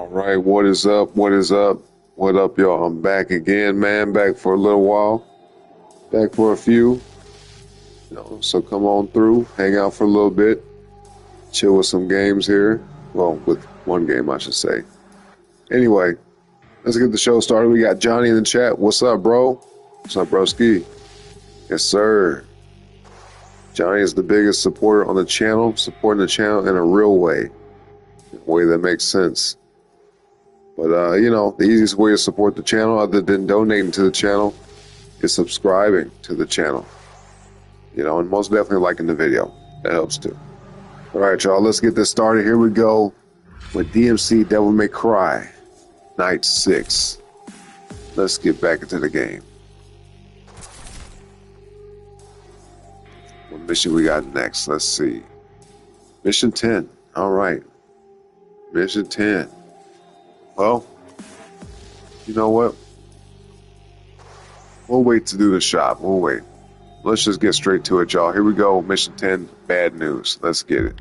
All right, what is up? What is up? What up, y'all? I'm back again, man. Back for a little while. Back for a few. So come on through, hang out for a little bit, chill with some games here. Well, with one game, I should say. Anyway, let's get the show started. We got Johnny in the chat. What's up, bro? What's up, broski? Yes, sir. Johnny is the biggest supporter on the channel, supporting the channel in a real way, in a way that makes sense. But, the easiest way to support the channel, other than donating to the channel, is subscribing to the channel. And most definitely liking the video. That helps too. All right, y'all, let's get this started. Here we go with DmC Devil May Cry, Night 6. Let's get back into the game. What mission we got next? Let's see. Mission 10. All right. Mission 10. Well, you know what? We'll wait to do the shop. We'll wait. Let's just get straight to it, y'all. Here we go. Mission 10, bad news. Let's get it.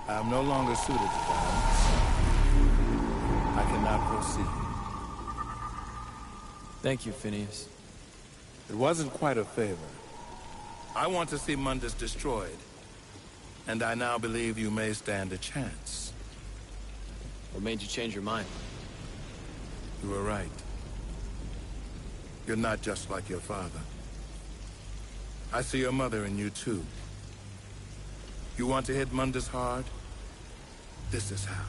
I am no longer suited to violence. I cannot proceed. Thank you, Phineas. It wasn't quite a favor. I want to see Mundus destroyed, and I now believe you may stand a chance. What made you change your mind? You were right. You're not just like your father. I see your mother in you, too. You want to hit Mundus hard? This is how.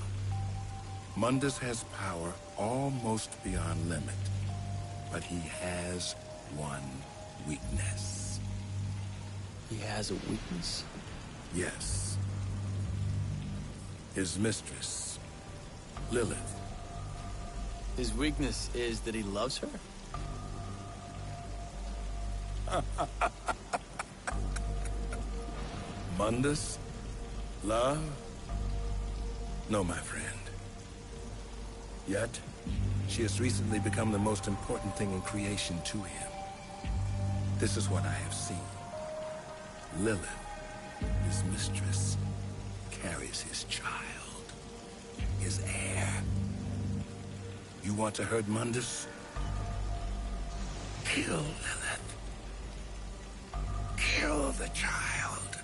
Mundus has power almost beyond limit, but he has one weakness. He has a weakness? Yes. His mistress, Lilith. His weakness is that he loves her? Mundus? Love? No, my friend. Yet, she has recently become the most important thing in creation to him. This is what I have seen. Lilith, his mistress, carries his child, his heir. You want to hurt Mundus? Kill Lilith. Kill the child.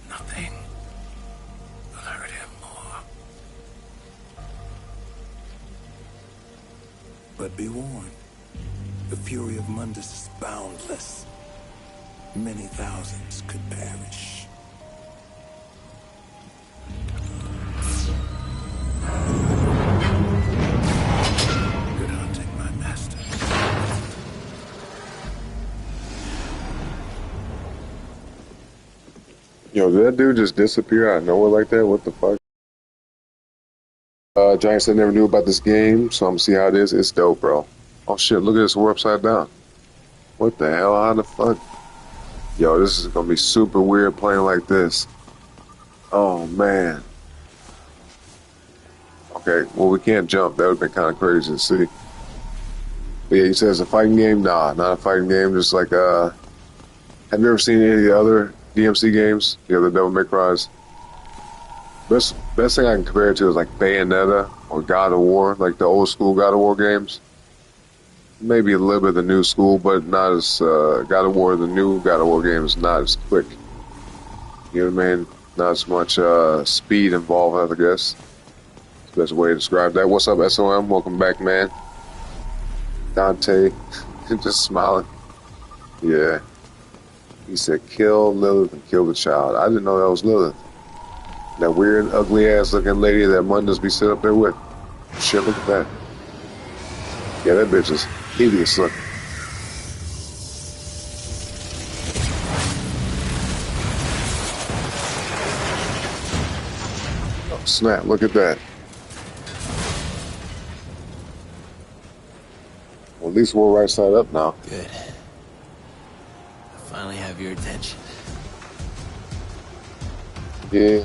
Nothing will hurt him more. But be warned, the fury of Mundus is boundless. Many thousands could perish. Good hunting, my master. Yo, did that dude just disappear out of nowhere like that? What the fuck? Giant said never knew about this game, so I'm gonna see how it is. It's dope, bro. Oh shit, look at this, we're upside down. What the hell? How the fuck? Yo, this is gonna be super weird playing like this. Oh man. Okay, well we can't jump. That would've been kind of crazy to see. But yeah, you said it's a fighting game? Nah, not a fighting game. Just like, have you ever seen any of the other DmC games? The other Devil May Cry's? Best thing I can compare it to is like Bayonetta or God of War, like the old school God of War games. Maybe a little bit of the new school, but not as, God of War, the new God of War game is not as quick. You know what I mean? Not as much, speed involved, I guess. That's the best way to describe that. What's up, SOM? Welcome back, man. Dante, just smiling. Yeah. He said, kill Lilith and kill the child. I didn't know that was Lilith. That weird, ugly-ass looking lady that Mundus be sitting up there with. Shit, look at that. Yeah, that bitch is hideous looking. Oh, snap, look at that. Well, at least we're right side up now. Good. I finally have your attention. Yeah.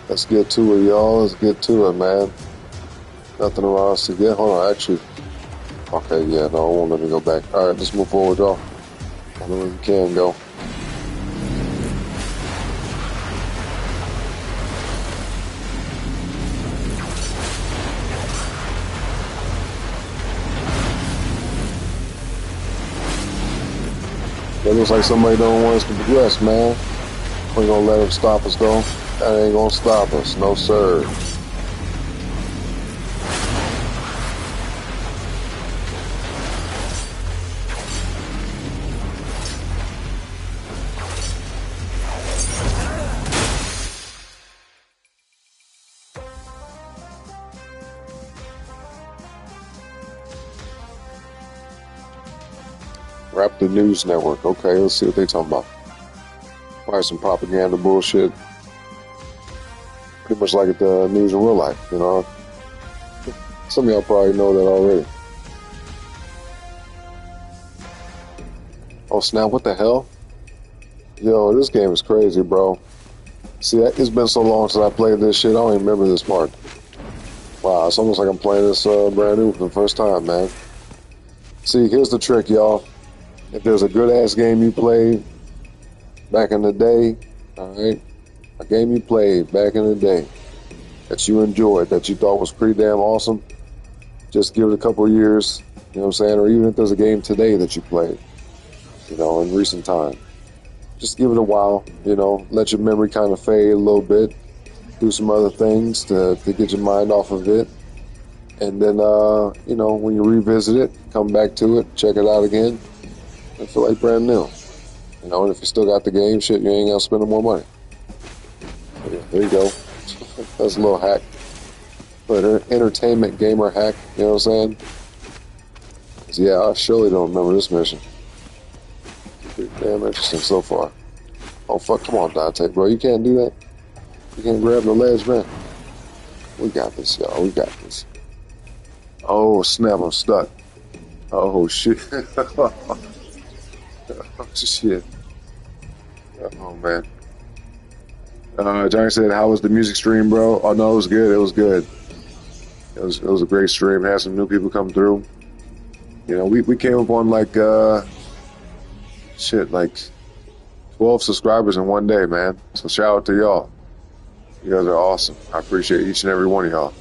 Let's get to it, y'all. Let's get to it, man. Nothing around us to get. Hold on, actually. Okay, yeah, no, it won't let me go back. All right, let's move forward, y'all. I know we can go. It looks like somebody don't want us to progress, man. We ain't gonna let them stop us, though. That ain't gonna stop us, no sir. Wrap the news network. Okay, let's see what they talking about. Probably some propaganda bullshit. Pretty much like the news in real life, you know. Some of y'all probably know that already. Oh snap, what the hell? Yo, this game is crazy, bro. See, it's been so long since I played this shit, I don't even remember this part. Wow, it's almost like I'm playing this brand new for the first time, man. See, here's the trick, y'all. If there's a good-ass game you played back in the day, alright? A game you played back in the day that you enjoyed, that you thought was pretty damn awesome, just give it a couple of years, you know what I'm saying? Or even if there's a game today that you played, you know, in recent time. Just give it a while, you know, let your memory kind of fade a little bit, do some other things to get your mind off of it. And then, you know, when you revisit it, come back to it, check it out again, and feel like brand new. You know, and if you still got the game, shit, you ain't gonna spend no more money. So, yeah, there you go. That's a little hack. But entertainment gamer hack, you know what I'm saying? Yeah, I surely don't remember this mission. Pretty damn interesting so far. Oh, fuck, come on, Dante, bro. You can't do that. You can't grab the ledge, man. We got this, y'all. We got this. Oh, snap, I'm stuck. Oh, shit. Oh, shit. Oh, man. Johnny said, how was the music stream, bro? Oh, no, it was good. It was good. It was a great stream. Had some new people come through. You know, we came up on like, like 12 subscribers in one day, man. So shout out to y'all. You guys are awesome. I appreciate each and every one of y'all.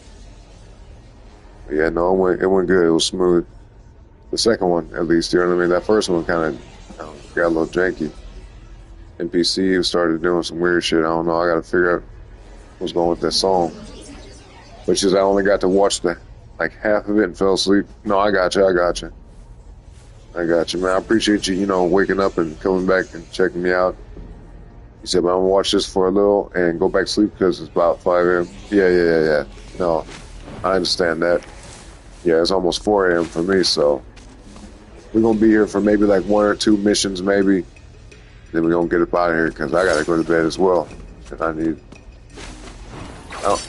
But yeah, no, it went good. It was smooth. The second one, at least, you know what I mean? That first one kind of got a little janky. NPC started doing some weird shit. I don't know. I got to figure out what's going with that song. Which is I only got to watch like half of it and fell asleep. No, I got you, man. I appreciate you, you know, waking up and coming back and checking me out. He said, but I'm gonna watch this for a little and go back to sleep because it's about 5 a.m. Yeah. No, I understand that. Yeah, it's almost 4 a.m. for me, so we're gonna be here for maybe like 1 or 2 missions, maybe. Then we're gonna get up out of here because I gotta go to bed as well. And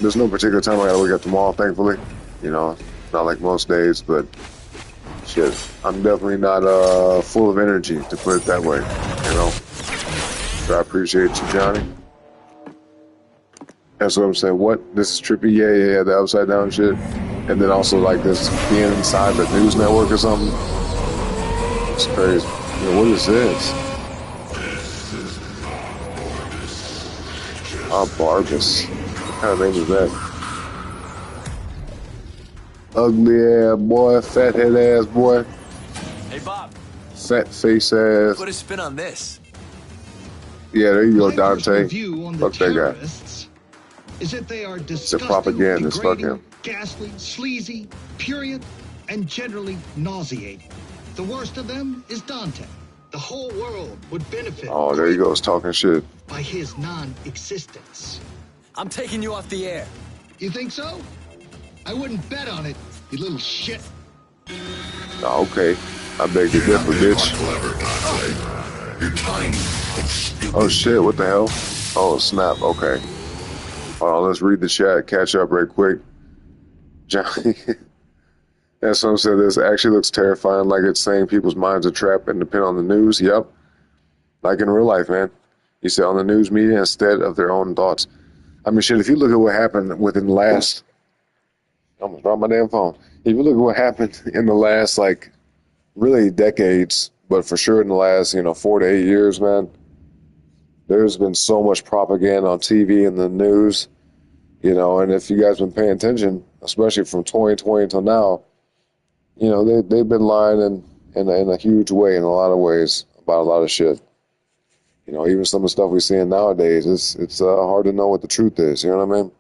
there's no particular time I gotta wake up tomorrow, thankfully. You know, not like most days, but shit, I'm definitely not full of energy, to put it that way. You know, so I appreciate you, Johnny. That's what I'm saying. What? This is trippy? Yeah, the upside down shit. And then also like this being inside the news network or something. It's crazy. You know, what is this? Barbus. What kind of name is that? Ugly ass boy, fat head ass boy. Hey, Bob. Fat face ass. Put a spin on this. Yeah, there you go, My Dante. view on the Fuck that guy. terrorists is that they are It's a disgusting, propagandist. Fuck degrading, him. ghastly, sleazy, purient, and generally nauseating. The worst of them is Dante. The whole world would benefit. Oh, there he goes, talking shit. By his non-existence. I'm taking you off the air. You think so? I wouldn't bet on it, you little shit. Oh, okay. I beg to differ, bitch. Oh shit, what the hell? Oh snap, okay. Hold on, let's read the chat, catch up right quick. Johnny, and someone said this actually looks terrifying, like it's saying people's minds are trapped and depend on the news. Yep. Like in real life, man. You say on the news media instead of their own thoughts. I mean, shit, if you look at what happened within the last... I almost dropped my damn phone. If you look at what happened in the last, like, really decades, but for sure in the last, 4 to 8 years, man, there's been so much propaganda on TV and the news, and if you guys been paying attention, especially from 2020 until now, they've been lying in a huge way, in a lot of ways, about a lot of shit. Even some of the stuff we're seeing nowadays, it's hard to know what the truth is, you know what I mean?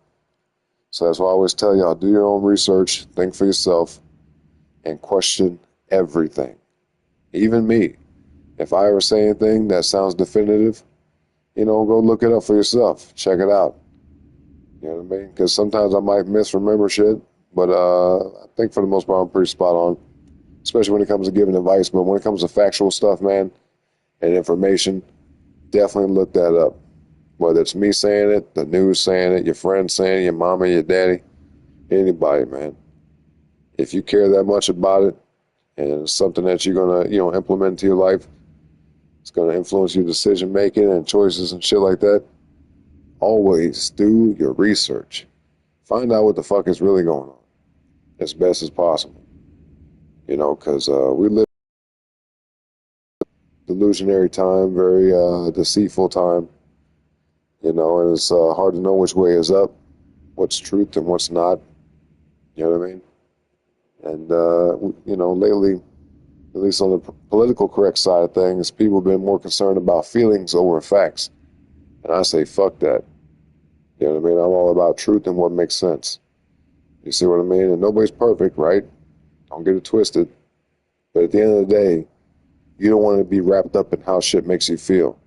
So that's why I always tell y'all, do your own research, think for yourself, and question everything. Even me. If I ever say anything that sounds definitive, go look it up for yourself. Check it out. You know what I mean? Because sometimes I might misremember shit, but I think for the most part I'm pretty spot on, especially when it comes to giving advice. But when it comes to factual stuff, man, and information, definitely look that up. Whether it's me saying it, the news saying it, your friend saying it, your mama, your daddy, anybody, man. If you care that much about it, and it's something that you're gonna, implement into your life, it's gonna influence your decision making and choices and shit like that. Always do your research. Find out what the fuck is really going on as best as possible. Because we live in a delusionary time, very deceitful time. And it's hard to know which way is up, what's truth and what's not. You know what I mean? And, lately, at least on the political correct side of things, people have been more concerned about feelings over facts. And I say, fuck that. You know what I mean? I'm all about truth and what makes sense. You see what I mean? And nobody's perfect, right? Don't get it twisted. But at the end of the day, you don't want to be wrapped up in how shit makes you feel.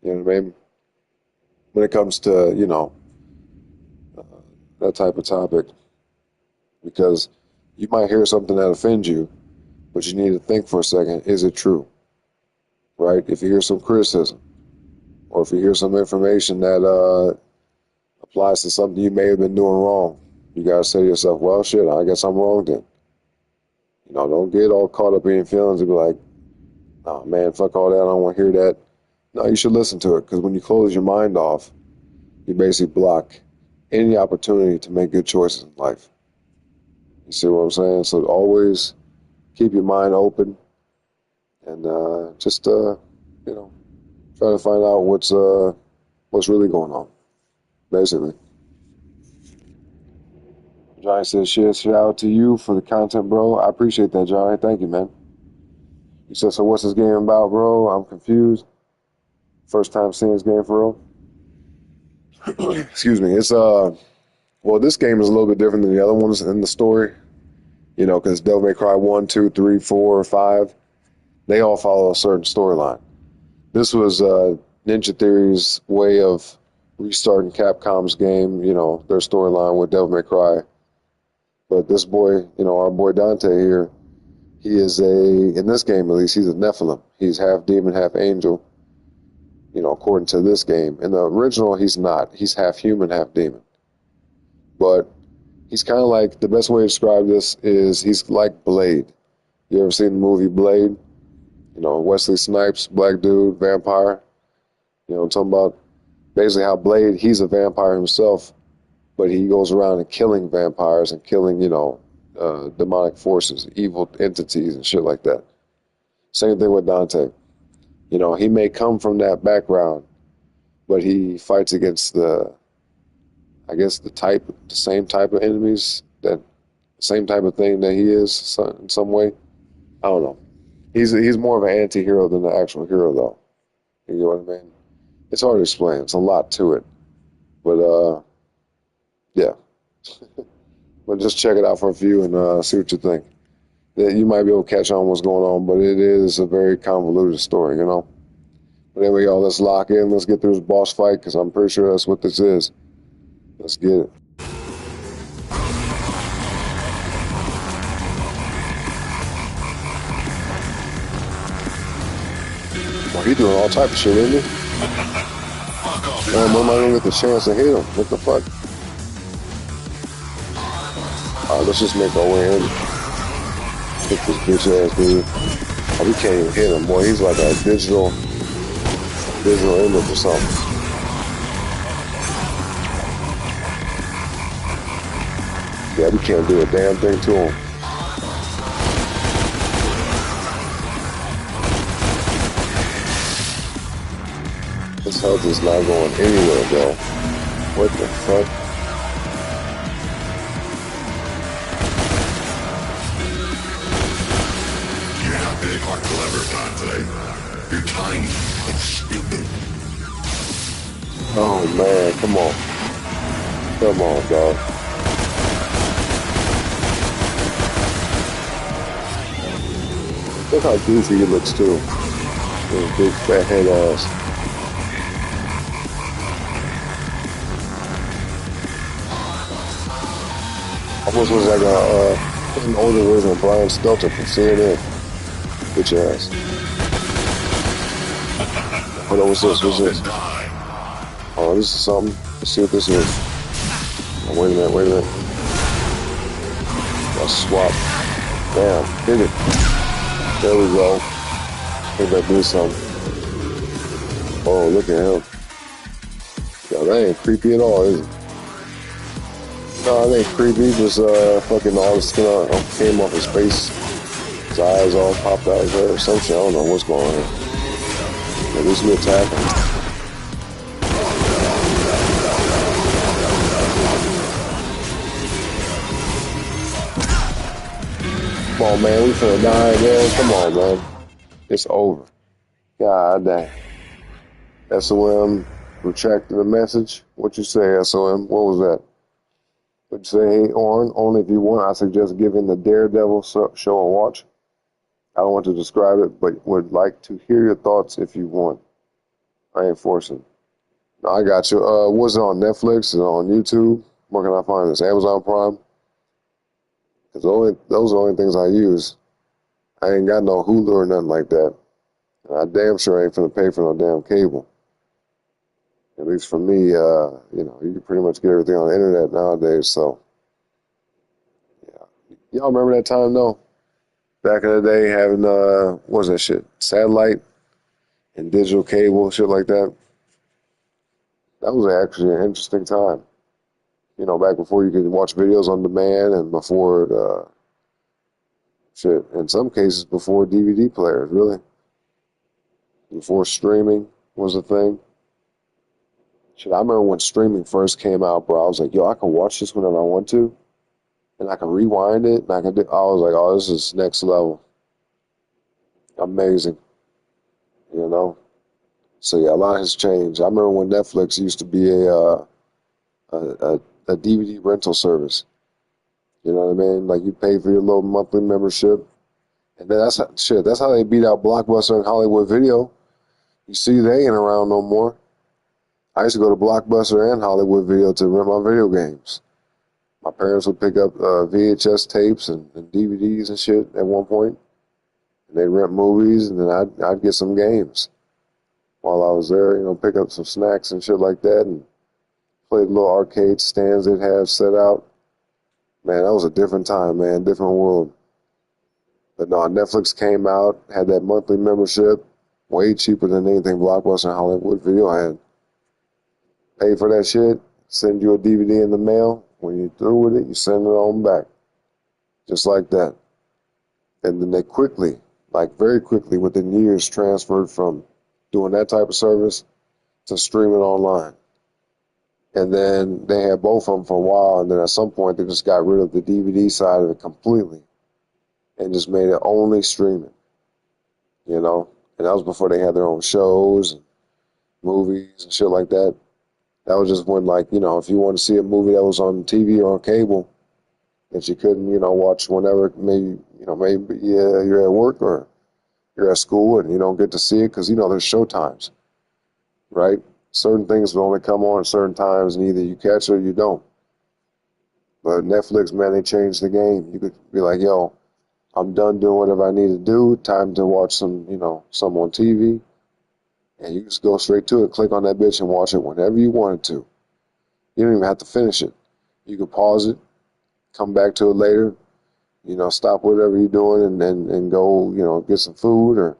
You know what I mean? When it comes to, that type of topic. Because you might hear something that offends you, but you need to think for a second, is it true? Right? If you hear some criticism, or if you hear some information that applies to something you may have been doing wrong, you got to say to yourself, well, shit, I guess I'm wrong then. Don't get all caught up in your feelings and be like, oh, man, fuck all that, I don't want to hear that. No, you should listen to it, because when you close your mind off, you basically block any opportunity to make good choices in life. You see what I'm saying? So always keep your mind open and just, try to find out what's really going on, basically. Johnny says, shit, shout out to you for the content, bro. I appreciate that, Johnny. Thank you, man. He said, so what's this game about, bro? I'm confused. First time seeing this game for real. Excuse me. It's, well, this game is a little bit different than the other ones in the story, because Devil May Cry 1, 2, 3, 4, 5, they all follow a certain storyline. This was Ninja Theory's way of restarting Capcom's game, their storyline with Devil May Cry. But this boy, our boy Dante here, he is in this game at least, he's a Nephilim. He's half demon, half angel, according to this game. In the original, he's not. He's half human, half demon. But he's kind of like, the best way to describe this is he's like Blade. You ever seen the movie Blade? Wesley Snipes, black dude, vampire. I'm talking about basically how Blade, he's a vampire himself, but he goes around and killing vampires and killing, demonic forces, evil entities and shit like that. Same thing with Dante. He may come from that background, but he fights against the same type of enemies, that same type of thing that he is in some way. I don't know. He's more of an anti-hero than the actual hero, though. You know what I mean? It's hard to explain. It's a lot to it. But, yeah. But just check it out for a few and see what you think. You might be able to catch on what's going on, but it is a very convoluted story, But anyway, y'all, let's lock in. Let's get through this boss fight, because I'm pretty sure that's what this is. Let's get it. Well, he's doing all type of shit, isn't he? Man, when am I gonna get the chance to hit him? What the fuck? Alright, let's just make our way in. Hit this bitch ass dude. Oh, we can't even hit him, boy. He's like a digital image or something. Yeah, we can't do a damn thing to him. This health is not going anywhere, bro. What the fuck? You're not big or clever, Dante. You're tiny and stupid. Oh man, come on. Come on, dog. Look how goofy he looks too. With a big fat head ass. Almost looks like an older version of Brian Stelter from CNN. Bitch ass. Hold on, what's this? What's this? Oh, this is something. Let's see what this is. Oh, wait a minute. Let's swap. Damn, hit it. There we go. I think that do something. Oh, look at him. Yo, that ain't creepy at all, is it? No, it ain't creepy. Just fucking all the skin came off his face. His eyes all popped out of there or some shit. I don't know what's going on here. At least we attack him. Come on, man. We finna die, man. Come on, man. It's over. God dang. SOM retracted the message. What you say, SOM? What was that? What you say, hey, Oren? Only if you want, I suggest giving the Daredevil show a watch. I don't want to describe it, but would like to hear your thoughts if you want. I ain't forcing. No, I got you. Was it on Netflix? Is it on YouTube? Where can I find this? Amazon Prime? Because those are the only things I use. I ain't got no Hulu or nothing like that. And I damn sure ain't finna pay for no damn cable. At least for me, you can pretty much get everything on the internet nowadays, so. Yeah. Y'all remember that time, though? Back in the day, having, what was that shit? Satellite and digital cable, shit like that. That was actually an interesting time. You know, back before you could watch videos on demand and before, in some cases, before DVD players, really. Before streaming was a thing. Shit, I remember when streaming first came out, bro, I was like, yo, I can watch this whenever I want to. And I can rewind it, and I was like, oh, this is next level. Amazing. You know? So, yeah, a lot has changed. I remember when Netflix used to be a DVD rental service. You know what I mean? Like, you pay for your little monthly membership. And then that's how they beat out Blockbuster and Hollywood Video. You see, they ain't around no more. I used to go to Blockbuster and Hollywood Video to rent my video games. My parents would pick up VHS tapes and DVDs and shit at one point. And they'd rent movies, and then I'd get some games while I was there, pick up some snacks and shit like that, and play the little arcade stands they'd have set out. Man, that was a different time, man, different world. But no, Netflix came out, had that monthly membership, way cheaper than anything Blockbuster and Hollywood Video had. Pay for that shit, send you a DVD in the mail. When you're through with it, you send it on back. Just like that. And then they quickly, very quickly, within years, transferred from doing that type of service to streaming online. And then they had both of them for a while, and then at some point they just got rid of the DVD side of it completely and just made it only streaming. And that was before they had their own shows and movies and shit like that. That was just when, if you want to see a movie that was on TV or on cable that you couldn't, watch whenever, maybe you're at work or you're at school and you don't get to see it because, there's show times, right? Certain things will only come on at certain times and either you catch it or you don't. But Netflix, man, they changed the game. You could be like, yo, I'm done doing whatever I need to do. Time to watch some on TV. And you just go straight to it, click on that bitch and watch it whenever you wanted to. You don't even have to finish it. You can pause it, come back to it later, stop whatever you're doing and go, get some food or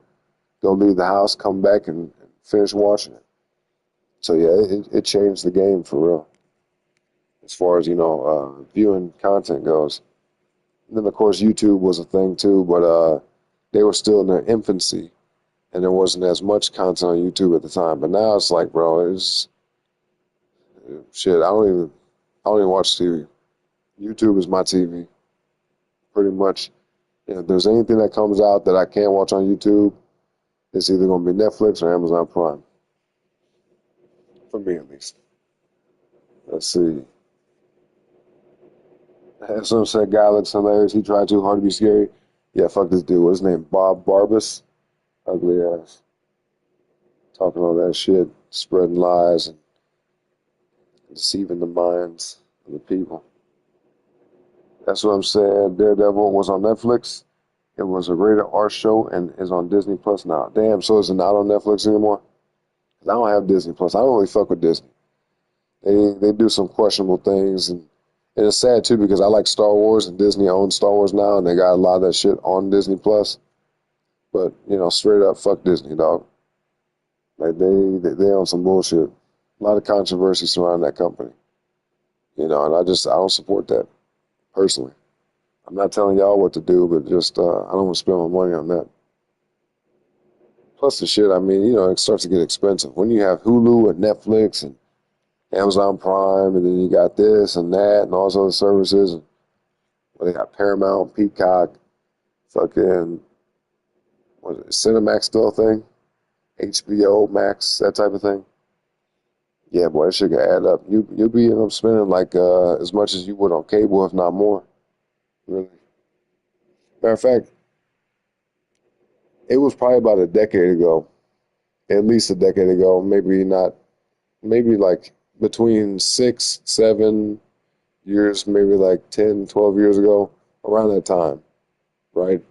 go leave the house, come back and finish watching it. So, yeah, it changed the game for real. as far as, viewing content goes. And then, of course, YouTube was a thing too, but they were still in their infancy, and there wasn't as much content on YouTube at the time. But now it's like, bro, it's shit. I don't even watch TV. YouTube is my TV, pretty much. And if there's anything that comes out that I can't watch on YouTube, it's either going to be Netflix or Amazon Prime. For me, at least. Let's see. Someone said, guy looks hilarious. He tried too hard to be scary. Yeah, fuck this dude. What's his name? Bob Barbas? Ugly ass. Talking all that shit, spreading lies and deceiving the minds of the people. That's what I'm saying. Daredevil was on Netflix. It was a rated R show and is on Disney Plus now. Damn, so is it not on Netflix anymore? 'Cause I don't have Disney Plus. I don't really fuck with Disney. They do some questionable things, and it's sad too because I like Star Wars and Disney owns Star Wars now, and they got a lot of that shit on Disney Plus. But straight up, fuck Disney, dog. Like they own some bullshit. A lot of controversy surrounding that company. And I don't support that personally. I'm not telling y'all what to do, but just I don't want to spend my money on that. Plus the shit, I mean, it starts to get expensive. When you have Hulu and Netflix and Amazon Prime, and then you got this and that and all those other services. And, they got Paramount, Peacock, fucking, what is it, Cinemax still a thing? HBO Max, that type of thing. Yeah, boy, that shit can add up. You'll be end up spending like as much as you would on cable, if not more. Really. Matter of fact, it was probably about a decade ago, at least a decade ago, maybe like between 6, 7 years, maybe like 10, 12 years ago, around that time, right?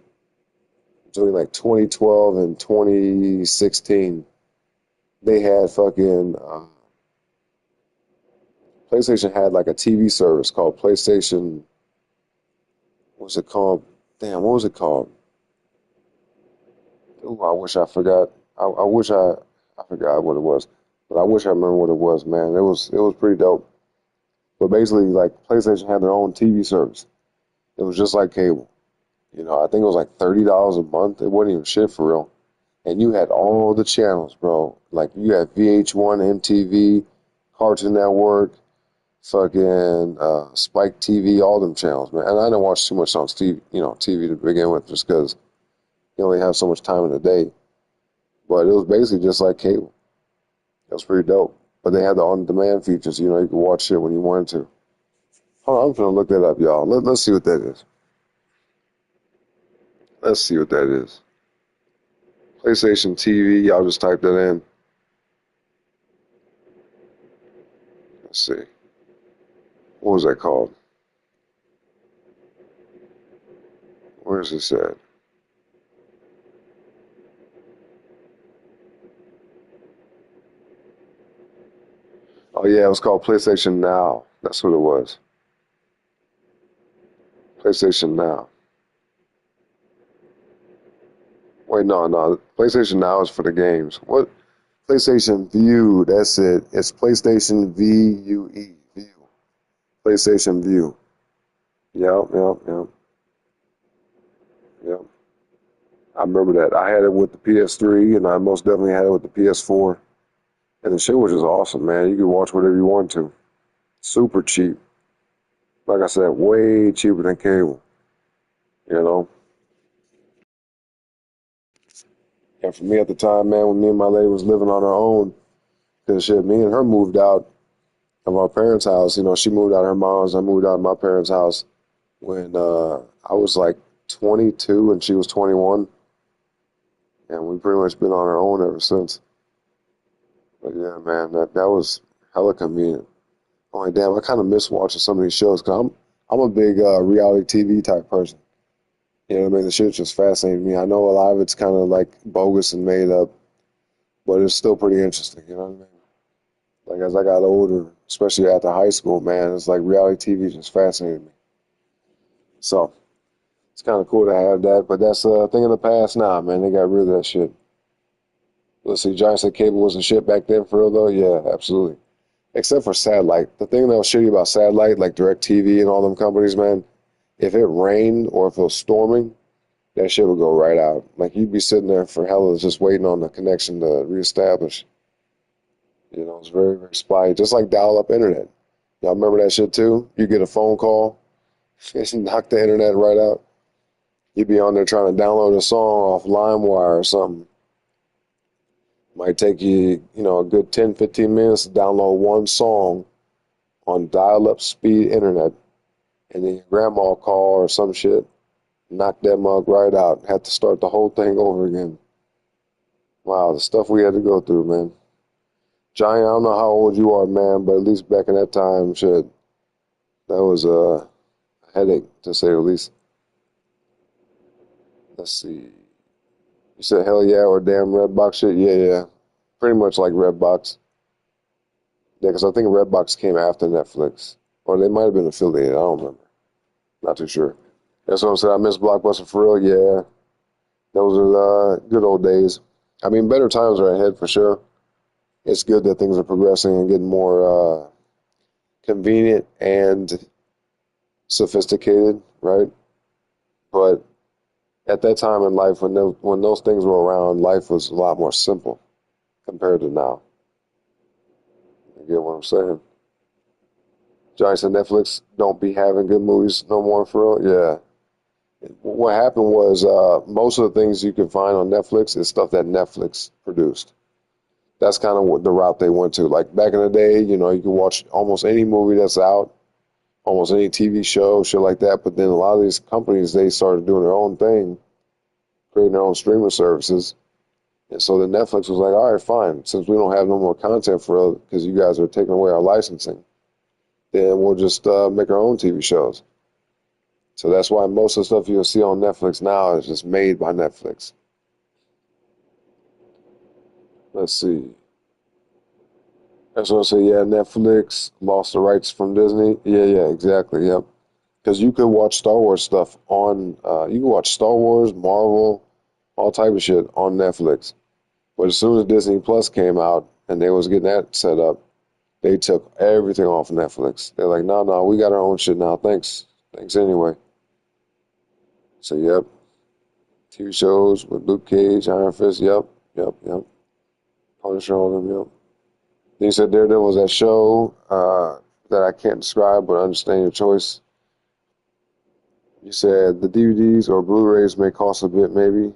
Between like 2012 and 2016, they had fucking, PlayStation had like a TV service called PlayStation, what was it called? Damn, what was it called? Ooh, I wish I forgot. I wish I forgot what it was. But I wish I remember what it was, man. It was pretty dope. But basically, like, PlayStation had their own TV service. It was just like cable. I think it was like $30 a month. It wasn't even shit for real. And you had all the channels, bro. Like, you had VH1, MTV, Cartoon Network, fucking Spike TV, all them channels, man. And I didn't watch too much on TV to begin with, just because you only have so much time in the day. But it was basically just like cable. It was pretty dope. But they had the on-demand features. You could watch shit when you wanted to. Hold on, I'm going to look that up, y'all. Let's see what that is. Let's see what that is. PlayStation TV, y'all just type that in. Let's see. What was that called? Where is this at? Oh, yeah, it was called PlayStation Now. That's what it was. PlayStation Now. Wait, no. PlayStation Now is for the games. What? PlayStation View, that's it. It's PlayStation VUE. View. PlayStation View. Yep. I remember that. I had it with the PS3, and I most definitely had it with the PS4. And the shit was just awesome, man. You could watch whatever you want to. Super cheap. Like I said, way cheaper than cable. And for me at the time, man, when me and my lady was living on our own, because shit, me and her moved out of our parents' house. She moved out of her mom's, I moved out of my parents' house when I was like 22 and she was 21. And we've pretty much been on our own ever since. But yeah, man, that was hella convenient. Oh, damn, I kind of miss watching some of these shows because I'm a big reality TV type person. You know what I mean? The shit's just fascinating me. I know a lot of it's kind of like bogus and made up, but it's still pretty interesting. You know what I mean? Like as I got older, especially after high school, man, it's like reality TV just fascinated me. So it's kind of cool to have that, but that's a thing of the past now, man. They got rid of that shit. Let's see, Giant said cable wasn't shit back then for real though. Yeah, absolutely. except for satellite. The thing that was shitty about satellite, like DirecTV and all them companies, man, if it rained or if it was storming, that shit would go right out. Like you'd be sitting there for hella just waiting on the connection to reestablish. You know, it's very, very spotty. Just like dial-up internet. Y'all remember that shit too? You get a phone call, just knock the internet right out. You'd be on there trying to download a song off LimeWire or something. Might take you, you know, a good 10, 15 minutes to download one song on dial-up speed internet. And then your grandma will call or some shit. Knock that mug right out. Had to start the whole thing over again. Wow, the stuff we had to go through, man. Johnny, I don't know how old you are, man, but at least back in that time, shit, that was a headache, to say the least. Let's see. You said hell yeah or damn Redbox shit? Yeah. Pretty much like Redbox. Yeah, because I think Redbox came after Netflix. Or they might have been affiliated. I don't remember. Not too sure. That's what I'm saying. I miss Blockbuster for real. Yeah. Those are good old days. I mean, better times are ahead for sure. It's good that things are progressing and getting more convenient and sophisticated, right? But at that time in life, when those things were around, life was a lot more simple compared to now. You get what I'm saying? Johnny said Netflix don't be having good movies no more for real. Yeah. What happened was most of the things you can find on Netflix is stuff that Netflix produced. That's kind of what the route they went to. Like back in the day, you know, you could watch almost any movie that's out, almost any TV show, shit like that. But then a lot of these companies, they started doing their own thing, creating their own streaming services. And so then Netflix was like, all right, fine. Since we don't have no more content for it because you guys are taking away our licensing, then we'll just make our own TV shows. So that's why most of the stuff you'll see on Netflix now is just made by Netflix. Let's see. That's what I say. Yeah, Netflix lost the rights from Disney. Yeah, exactly. Yep. Because you could watch Star Wars stuff on, you could watch Star Wars, Marvel, all type of shit on Netflix. But as soon as Disney Plus came out and they was getting that set up, they took everything off of Netflix. They're like, no, we got our own shit now. Thanks anyway. So, yep. TV shows with Luke Cage, Iron Fist, yep. Punisher, all them, yep. Then you said Daredevil was that show that I can't describe, but I understand your choice. You said the DVDs or Blu-rays may cost a bit, maybe.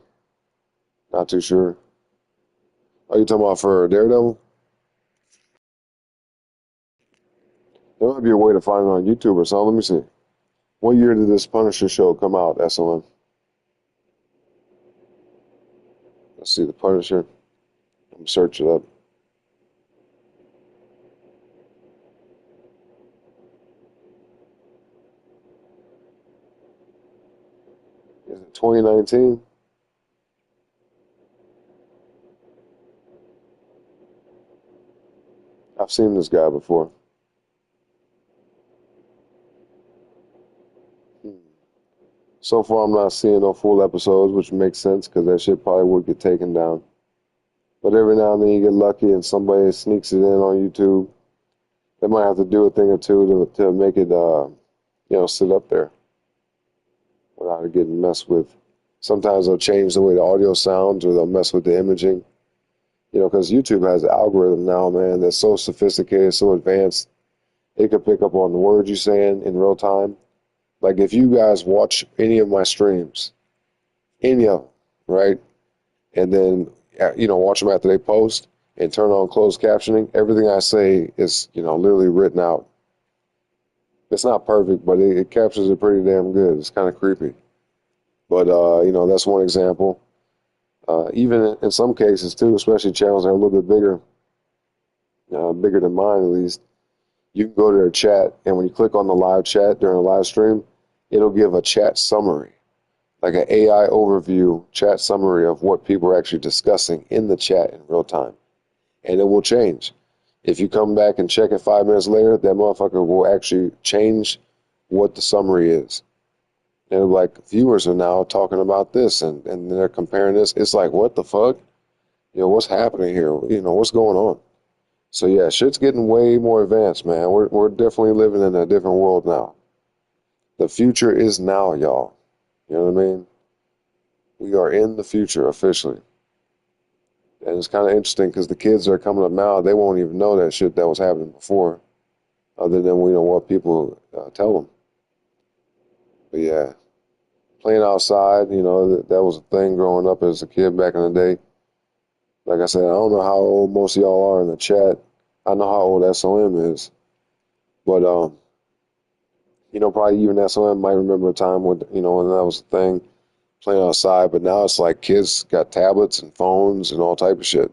Not too sure. Are you talking about for Daredevil? There might be a way to find it on YouTube or something. Let me see. What year did this Punisher show come out, SLM? Let's see, the Punisher. Let me search it up. Is it 2019? I've seen this guy before. So far, I'm not seeing no full episodes, which makes sense because that shit probably would get taken down. But every now and then you get lucky and somebody sneaks it in on YouTube. They might have to do a thing or two to make it, sit up there without it getting messed with. Sometimes they'll change the way the audio sounds or they'll mess with the imaging. You know, because YouTube has an algorithm now, man, that's so sophisticated, so advanced. It can pick up on the words you're saying in real time. Like if you guys watch any of my streams, any of them, right? And then, watch them after they post and turn on closed captioning. Everything I say is, literally written out. It's not perfect, but it captures it pretty damn good. It's kind of creepy. But, that's one example. Even in some cases, too, especially channels that are a little bit bigger, bigger than mine at least, you can go to their chat, and when you click on the live chat during a live stream, it'll give a chat summary, like an AI overview chat summary of what people are actually discussing in the chat in real time. And it will change. If you come back and check it 5 minutes later, that motherfucker will actually change what the summary is. And like viewers are now talking about this and they're comparing this. It's like, what the fuck? What's happening here? What's going on? So yeah, shit's getting way more advanced, man. We're definitely living in a different world now. The future is now, y'all. You know what I mean? We are in the future officially. And it's kind of interesting because the kids that are coming up now, they won't even know that shit that was happening before, other than we know what people tell them. But yeah, playing outside, that was a thing growing up as a kid back in the day. Like I said, I don't know how old most of y'all are in the chat. I know how old SOM is, but probably even SOM might remember a time when when that was a thing, playing outside. But now it's like kids got tablets and phones and all type of shit.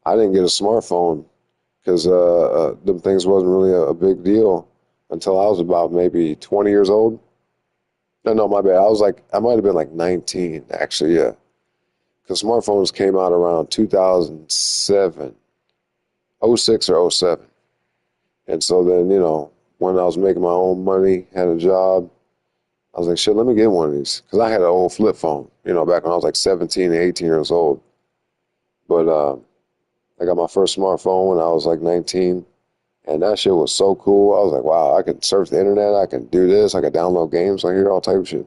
I didn't get a smartphone because them things wasn't really a big deal until I was about maybe 20 years old. No, my bad. I might have been like 19, actually, yeah. Because smartphones came out around 2007, '06 or '07. And so then, when I was making my own money, had a job, I was like, shit, let me get one of these. Because I had an old flip phone, back when I was like 17 and 18 years old. But I got my first smartphone when I was like 19. And that shit was so cool. I was like, wow, I could surf the internet. I can do this. I could download games. I hear all type of shit.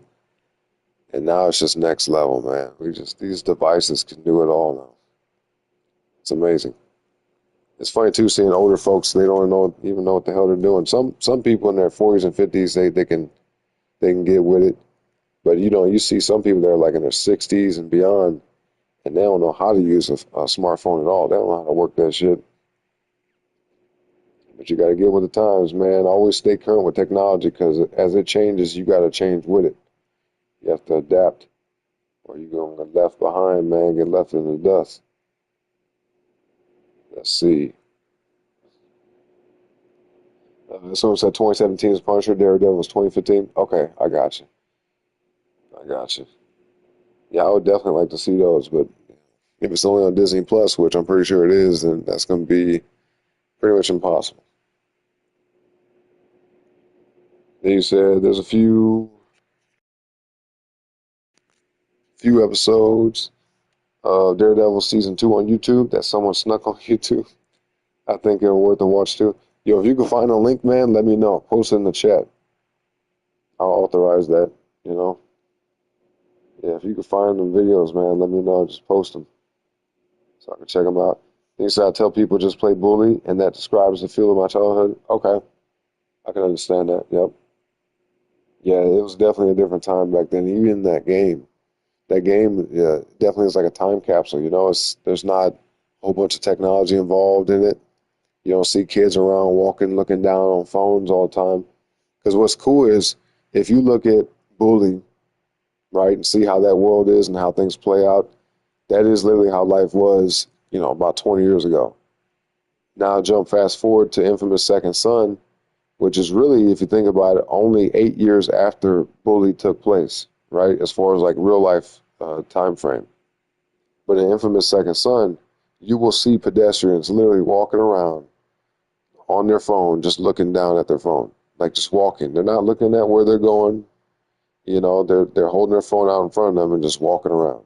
And now it's just next level, man. These devices can do it all now. It's amazing. It's funny too seeing older folks. They don't even know what the hell they're doing. Some people in their 40s and 50s they can get with it, but you see some people that are like in their 60s and beyond, and they don't know how to use a smartphone at all. They don't know how to work that shit. But you got to get with the times, man. Always stay current with technology because as it changes, you got to change with it. You have to adapt, or you're gonna get left behind, man. Get left in the dust. Let's see. Someone said 2017 is Punisher, Daredevil was 2015. Okay, I got you. I got you. Yeah, I would definitely like to see those, but if it's only on Disney Plus, which I'm pretty sure it is, then that's going to be pretty much impossible. Then you said there's a few episodes of Daredevil season 2 on YouTube that someone snuck on YouTube. I think they're worth a watch too. Yo, if you can find a link, man, let me know. Post it in the chat. I'll authorize that. Yeah, if you can find them videos, man, let me know. Just post them so I can check them out. He said I tell people just play bully, and that describes the feel of my childhood. Okay, I can understand that. Yep. Yeah, it was definitely a different time back then. Even that game, yeah, definitely is like a time capsule. There's not a whole bunch of technology involved in it. You don't see kids around walking, looking down on phones all the time. Because what's cool is if you look at bully, right, and see how that world is and how things play out, that is literally how life was, about 20 years ago. Now jump fast forward to Infamous Second Son, which is really, if you think about it, only 8 years after Bully took place, right? As far as like real life time frame. But in Infamous Second Son, you will see pedestrians literally walking around on their phone, just looking down at their phone, like just walking. They're not looking at where they're going. They're holding their phone out in front of them and just walking around.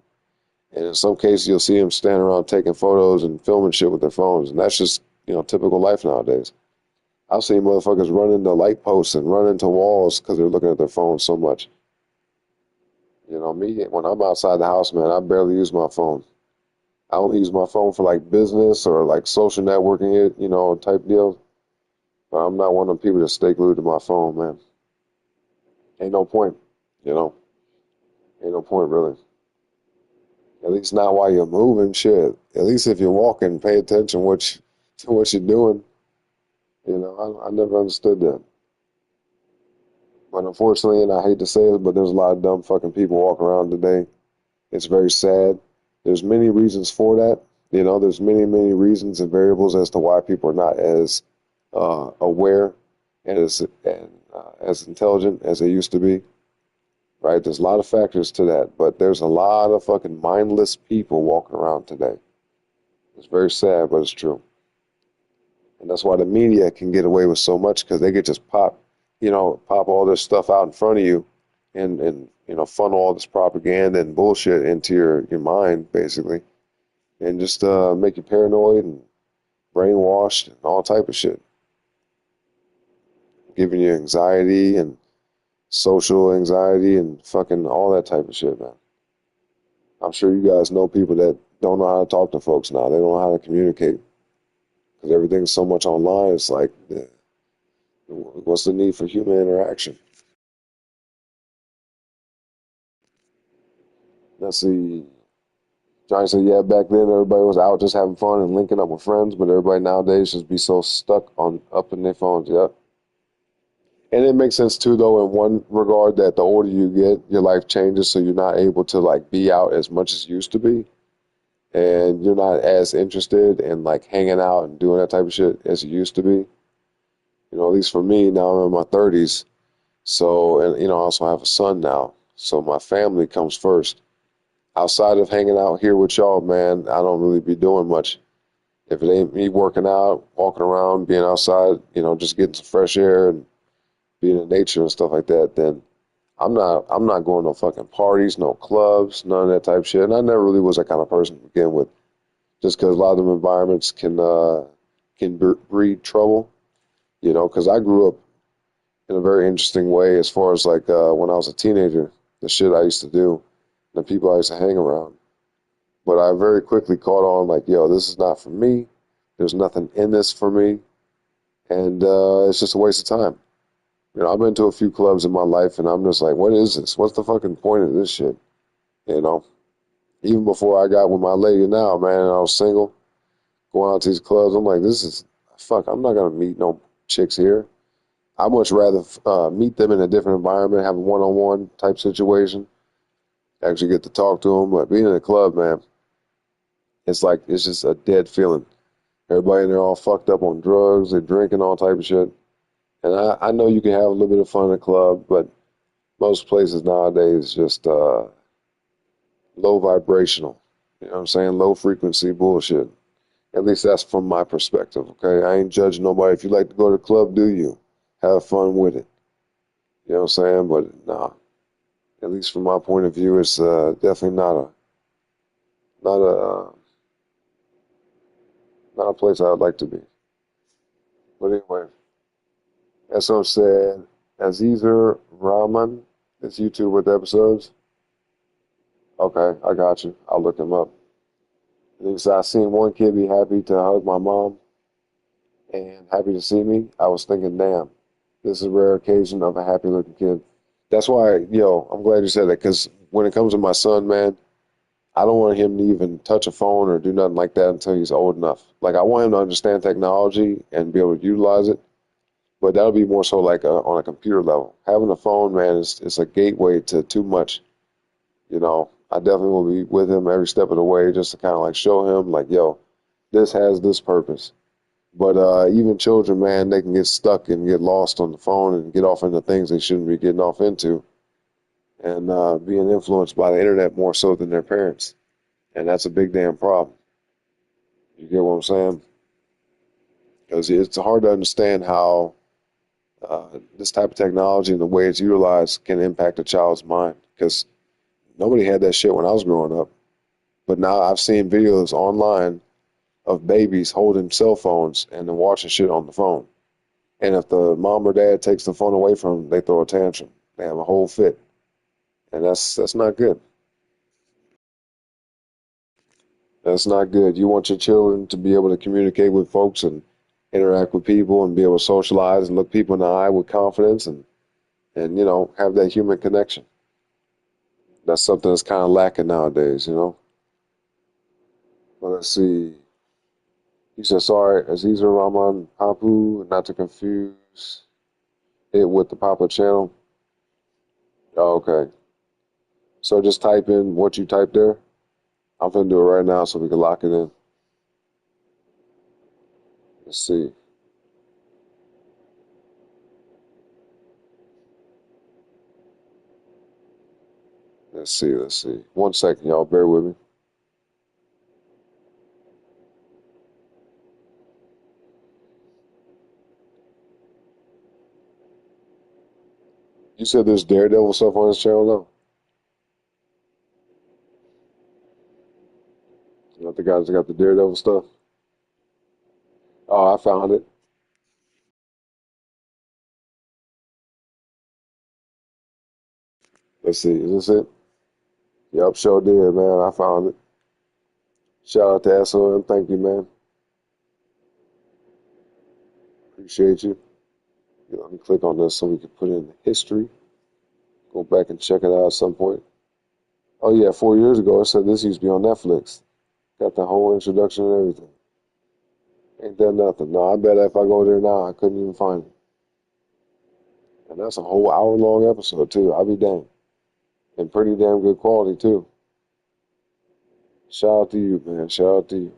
And in some cases, you'll see them standing around taking photos and filming shit with their phones, and that's just typical life nowadays. I've seen motherfuckers run into light posts and run into walls because they're looking at their phones so much. Me, when I'm outside the house, man, I barely use my phone. I only use my phone for like business or like social networking, type deals. But I'm not one of them people that stay glued to my phone, man. Ain't no point, you know. Ain't no point really. At least not while you're moving, shit. At least if you're walking, pay attention to what you're doing. I never understood that. But unfortunately, and I hate to say it, but there's a lot of dumb fucking people walking around today. It's very sad. There's many reasons for that. There's many, many reasons and variables as to why people are not as aware and as intelligent as they used to be. Right? There's a lot of factors to that, but there's a lot of fucking mindless people walking around today. It's very sad, but it's true. And that's why the media can get away with so much because they could just pop all this stuff out in front of you and funnel all this propaganda and bullshit into your mind, basically, and just make you paranoid and brainwashed and all type of shit, giving you anxiety and social anxiety and fucking all that type of shit, man. I'm sure you guys know people that don't know how to talk to folks now. They don't know how to communicate because everything's so much online. It's like, what's the need for human interaction? Let's see. Johnny said, yeah, back then everybody was out just having fun and linking up with friends, but everybody nowadays just be so stuck on up in their phones. Yep. And it makes sense too, though, in one regard that the older you get, your life changes, so you're not able to like be out as much as you used to be, and you're not as interested in like hanging out and doing that type of shit as you used to be. You know, at least for me, now I'm in my 30s, so, and you know, I also have a son now, so my family comes first. Outside of hanging out here with y'all, man, I don't really be doing much. If it ain't me working out, walking around, being outside, you know, just getting some fresh air and being in nature and stuff like that, then I'm not going to fucking parties, no clubs, none of that type of shit. And I never really was that kind of person to begin with, just because a lot of them environments can breed trouble, you know. Because I grew up in a very interesting way as far as like when I was a teenager, the shit I used to do, the people I used to hang around. But I very quickly caught on like, yo, this is not for me. There's nothing in this for me, and it's just a waste of time. You know, I've been to a few clubs in my life, and I'm just like, what is this? What's the fucking point of this shit? You know, even before I got with my lady now, man, and I was single, going out to these clubs, I'm like, this is, fuck, I'm not going to meet no chicks here. I'd much rather meet them in a different environment, have a one-on-one type situation, actually get to talk to them. But being in a club, man, it's like, it's just a dead feeling. Everybody in there all fucked up on drugs, they're drinking all type of shit. And I know you can have a little bit of fun in a club, but most places nowadays just low vibrational. You know what I'm saying? Low frequency bullshit. At least that's from my perspective, okay? I ain't judging nobody. If you like to go to the club, do you. Have fun with it. You know what I'm saying? But nah. At least from my point of view, it's definitely not a not a place I'd like to be. But anyway, SO said Azizer Rahman, this YouTube with episodes. Okay, I got you. I'll look him up. And he said, I seen one kid be happy to hug my mom and happy to see me. I was thinking, damn, this is a rare occasion of a happy looking kid. That's why, yo, I'm glad you said that, because when it comes to my son, man, I don't want him to even touch a phone or do nothing like that until he's old enough. Like, I want him to understand technology and be able to utilize it, but that'll be more so like on a computer level. Having a phone, man, is a gateway to too much. You know, I definitely will be with him every step of the way just to kind of like show him, like, yo, this has this purpose. But even children, man, they can get stuck and get lost on the phone and get off into things they shouldn't be getting off into, and being influenced by the internet more so than their parents. And that's a big damn problem. You get what I'm saying? Because it's hard to understand how this type of technology and the way it's utilized can impact a child's mind. Because nobody had that shit when I was growing up. But now I've seen videos online of babies holding cell phones and then watching shit on the phone. And if the mom or dad takes the phone away from them, they throw a tantrum. They have a whole fit. And that's not good. That's not good. You want your children to be able to communicate with folks and interact with people and be able to socialize and look people in the eye with confidence and you know, have that human connection. That's something that's kind of lacking nowadays, you know. But let's see. He said, sorry, Aziza Rahman Papu, not to confuse it with the Papa channel. Oh, okay. So just type in what you typed there. I'm going to do it right now so we can lock it in. Let's see. Let's see. 1 second, y'all. Bear with me. You said there's Daredevil stuff on this channel now? You know, the guys that got the Daredevil stuff? Oh, I found it. Let's see. Is this it? Yep, sure did, man. I found it. Shout out to SOM. Thank you, man. Appreciate you. Let me click on this so we can put in the history. Go back and check it out at some point. Oh, yeah, 4 years ago, it said this used to be on Netflix. Got the whole introduction and everything. Ain't that nothing? No, I bet if I go there now, I couldn't even find it. And that's a whole hour-long episode, too. I'll be damned. And pretty damn good quality, too. Shout out to you, man. Shout out to you.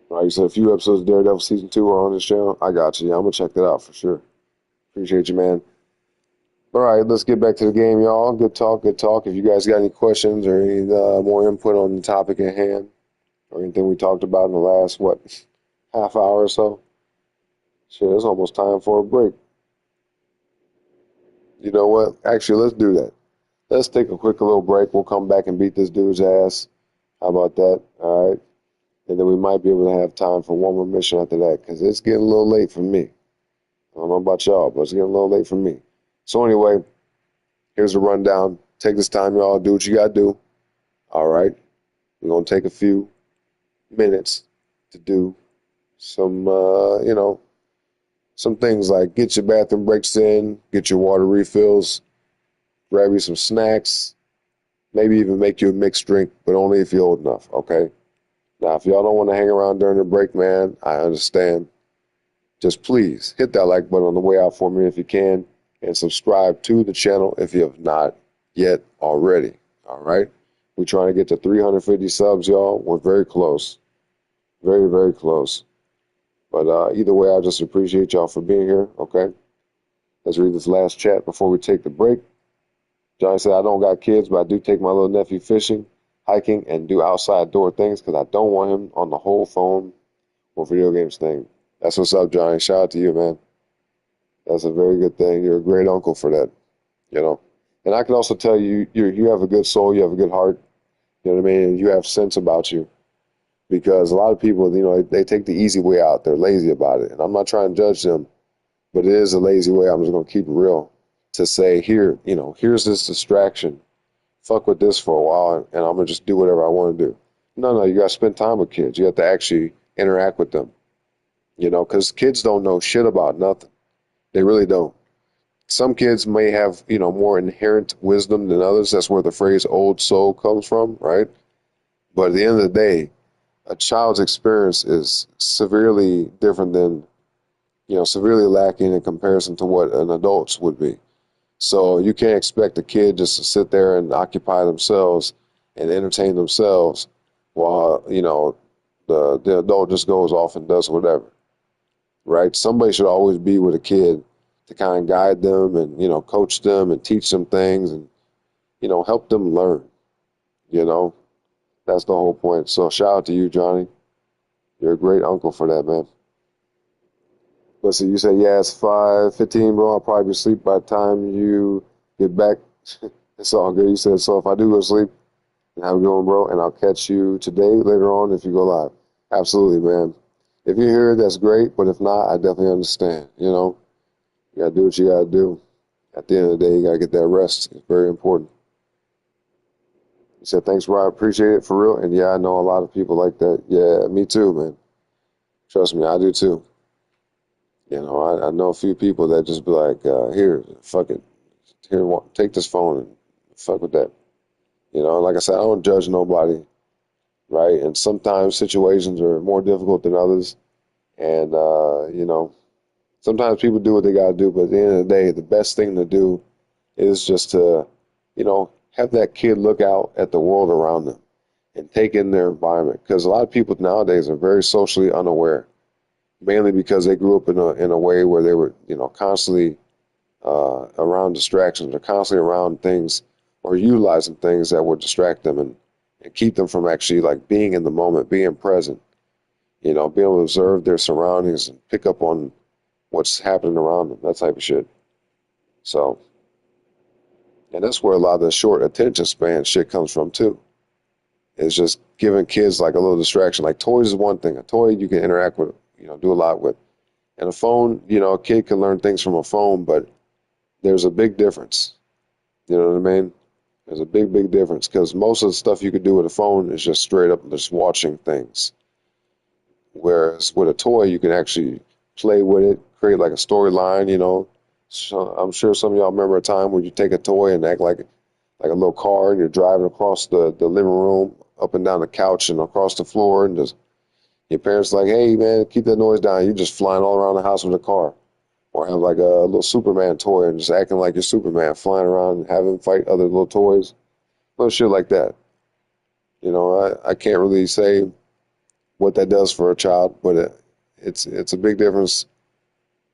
All right, you said a few episodes of Daredevil Season 2 are on this channel. I got you. Yeah, I'm going to check that out for sure. Appreciate you, man. All right, let's get back to the game, y'all. Good talk, good talk. If you guys got any questions or any more input on the topic at hand or anything we talked about in the last, half hour or so, shit, it's almost time for a break. You know what? Actually, let's do that. Let's take a quick little break. We'll come back and beat this dude's ass. How about that? All right. And then we might be able to have time for one more mission after that because it's getting a little late for me. I don't know about y'all, but it's getting a little late for me. So anyway, here's a rundown. Take this time, y'all. Do what you got to do. All right. We're going to take a few minutes to do some, some things like get your bathroom breaks in, get your water refills, grab you some snacks, maybe even make you a mixed drink, but only if you're old enough, okay? Now, if y'all don't want to hang around during the break, man, I understand. Just please hit that like button on the way out for me if you can, and subscribe to the channel if you have not yet already, all right? We're trying to get to 350 subs, y'all. We're very close. Very, very close. But either way, I just appreciate y'all for being here, okay? Let's read this last chat before we take the break. Johnny said, I don't got kids, but I do take my little nephew fishing, hiking, and do outside door things because I don't want him on the whole phone or video games thing. That's what's up, Johnny. Shout out to you, man. That's a very good thing. You're a great uncle for that, you know. And I can also tell you, you have a good soul, you have a good heart, you know what I mean? And you have sense about you. Because a lot of people, you know, they take the easy way out. They're lazy about it. And I'm not trying to judge them, but it is a lazy way. I'm just going to keep it real to say, here, you know, here's this distraction. Fuck with this for a while, and I'm going to just do whatever I want to do. No, you got to spend time with kids. You have to actually interact with them, you know, because kids don't know shit about nothing. They really don't. Some kids may have, you know, more inherent wisdom than others. That's where the phrase old soul comes from, right? But at the end of the day, a child's experience is severely different than, you know, severely lacking in comparison to what an adult's would be. So you can't expect a kid just to sit there and occupy themselves and entertain themselves while, you know, the adult just goes off and does whatever, right? Somebody should always be with a kid to kind of guide them and, you know, coach them and teach them things and, you know, help them learn, you know. That's the whole point. So shout out to you, Johnny. You're a great uncle for that, man. Let's see, you said, yeah, it's 5:15, bro. I'll probably be asleep by the time you get back. It's all good. You said, so if I do go to sleep, have a good one, bro, and I'll catch you today, later on, if you go live. Absolutely, man. If you're here, that's great, but if not, I definitely understand, you know. You got to do what you got to do. At the end of the day, you got to get that rest. It's very important. You said, thanks, bro. I appreciate it, for real. And, yeah, I know a lot of people like that. Yeah, me too, man. Trust me, I do too. You know, I know a few people that just be like, here, fuck it. Here, take this phone and fuck with that. You know, like I said, I don't judge nobody, right? And sometimes situations are more difficult than others. And, you know, sometimes people do what they got to do. But at the end of the day, the best thing to do is just to, you know, have that kid look out at the world around them and take in their environment. Because a lot of people nowadays are very socially unaware, mainly because they grew up in a way where they were, you know, constantly around distractions or constantly around things or utilizing things that would distract them and keep them from actually like being in the moment, being present, you know, being able to observe their surroundings and pick up on what's happening around them, that type of shit. So, and that's where a lot of the short attention span shit comes from too. It's just giving kids like a little distraction. Like toys is one thing. A toy you can interact with, do a lot with. And a phone, a kid can learn things from a phone, but there's a big difference. You know what I mean? There's a big, big difference because most of the stuff you could do with a phone is just straight up just watching things. Whereas with a toy, you can actually play with it, create like a storyline. So I'm sure some of y'all remember a time when you take a toy and act like a little car and you're driving across the living room, up and down the couch and across the floor, and just your parents like, hey man, keep that noise down. You're just flying all around the house with a car. Or have like a little Superman toy and just acting like you're Superman, flying around and having fight other little toys. Little shit like that. I can't really say what that does for a child, but it's a big difference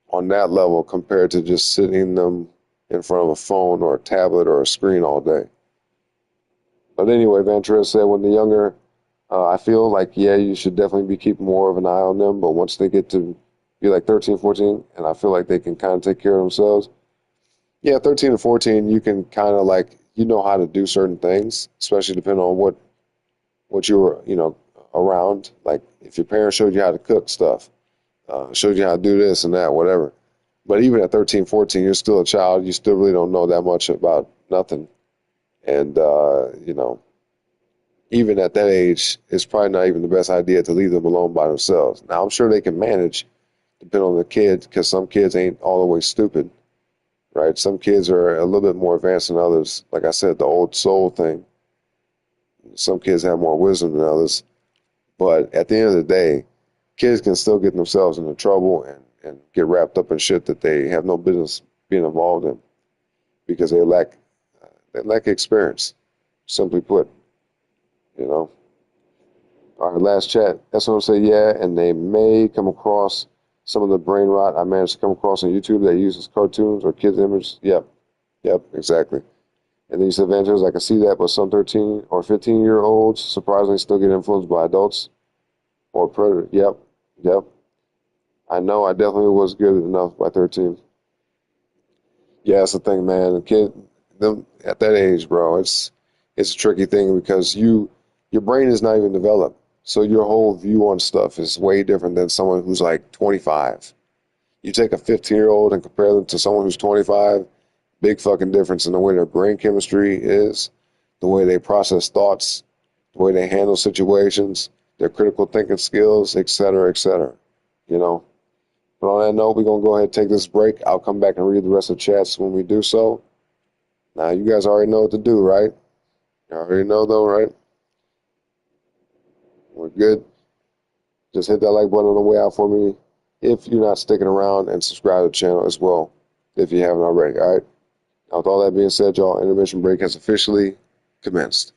on that level compared to just sitting them in front of a phone or a tablet or a screen all day. But anyway, Ventura said when they're younger, I feel like, yeah, you should definitely be keeping more of an eye on them. But once they get to be like 13, 14, and I feel like they can kind of take care of themselves. Yeah, 13 to 14, you can kind of like, how to do certain things, especially depending on what you were, around. Like if your parents showed you how to cook stuff, showed you how to do this and that, whatever. But even at 13, 14, you're still a child. You still really don't know that much about nothing. And, even at that age, it's probably not even the best idea to leave them alone by themselves. Now, I'm sure they can manage, depending on the kid, because some kids ain't all the way stupid, right? Some kids are a little bit more advanced than others. Like I said, the old soul thing. Some kids have more wisdom than others. But at the end of the day, kids can still get themselves into trouble and get wrapped up in shit that they have no business being involved in because they lack experience, simply put, you know. All right, last chat. That's what I'm saying, yeah, and they may come across some of the brain rot I managed to come across on YouTube that uses cartoons or kids' images. Yep, exactly. And these adventures, I can see that, but some 13 or 15-year-olds surprisingly still get influenced by adults or predators. Yep. I know I definitely was good enough by 13. Yeah, that's the thing, man. The kid, them at that age, bro, it's a tricky thing because your brain is not even developed. So your whole view on stuff is way different than someone who's like 25. You take a 15-year-old and compare them to someone who's 25, big fucking difference in the way their brain chemistry is, the way they process thoughts, the way they handle situations, their critical thinking skills, et cetera, et cetera. You know. But on that note, we're going to go ahead and take this break. I'll come back and read the rest of the chats when we do so. Now, you guys already know what to do, right? You already know, though, right? We're good. Just hit that like button on the way out for me if you're not sticking around, and subscribe to the channel as well if you haven't already, all right? Now, with all that being said, y'all, intermission break has officially commenced.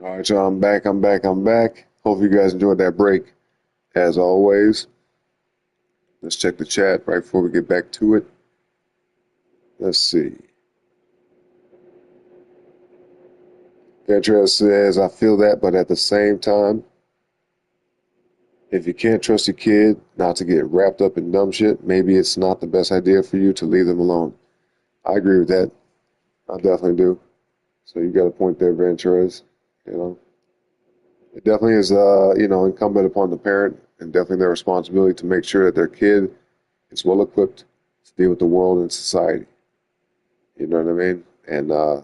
All right, y'all, I'm back. Hope you guys enjoyed that break. As always, let's check the chat right before we get back to it. Let's see. Ventura says, I feel that, but at the same time, if you can't trust your kid not to get wrapped up in dumb shit, maybe it's not the best idea for you to leave them alone. I agree with that. I definitely do. So you got a point there, Venturas. You know, it definitely is, incumbent upon the parent and definitely their responsibility to make sure that their kid is well equipped to deal with the world and society. You know what I mean? And I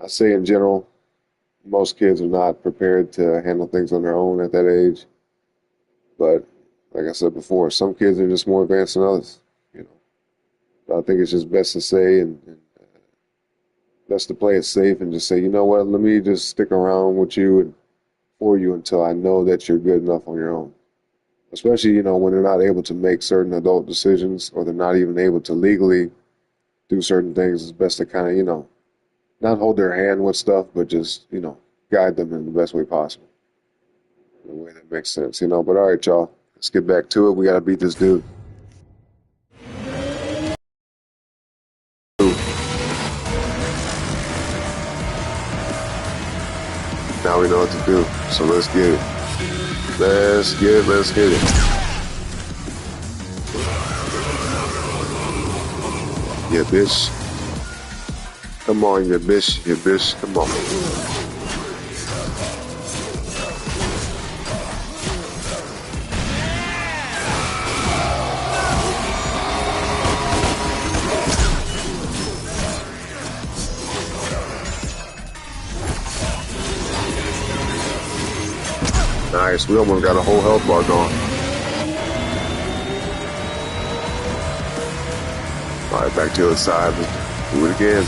say in general, most kids are not prepared to handle things on their own at that age. But like I said before, some kids are just more advanced than others. You know, but I think it's just best to say and best to play it safe and just say, you know what, let me just stick around with you and for you until I know that you're good enough on your own. Especially, you know, when they're not able to make certain adult decisions or they're not even able to legally do certain things. It's best to kind of, you know, not hold their hand with stuff, but just, you know, guide them in the best way possible. In a way that makes sense, you know. But all right, y'all, let's get back to it. We got to beat this dude. Now we know what to do, so let's get it. Let's get it. Yeah, bitch. Come on, you bitch, come on. Nice, we almost got a whole health bar going. Alright, back to the other side. Let's do it again.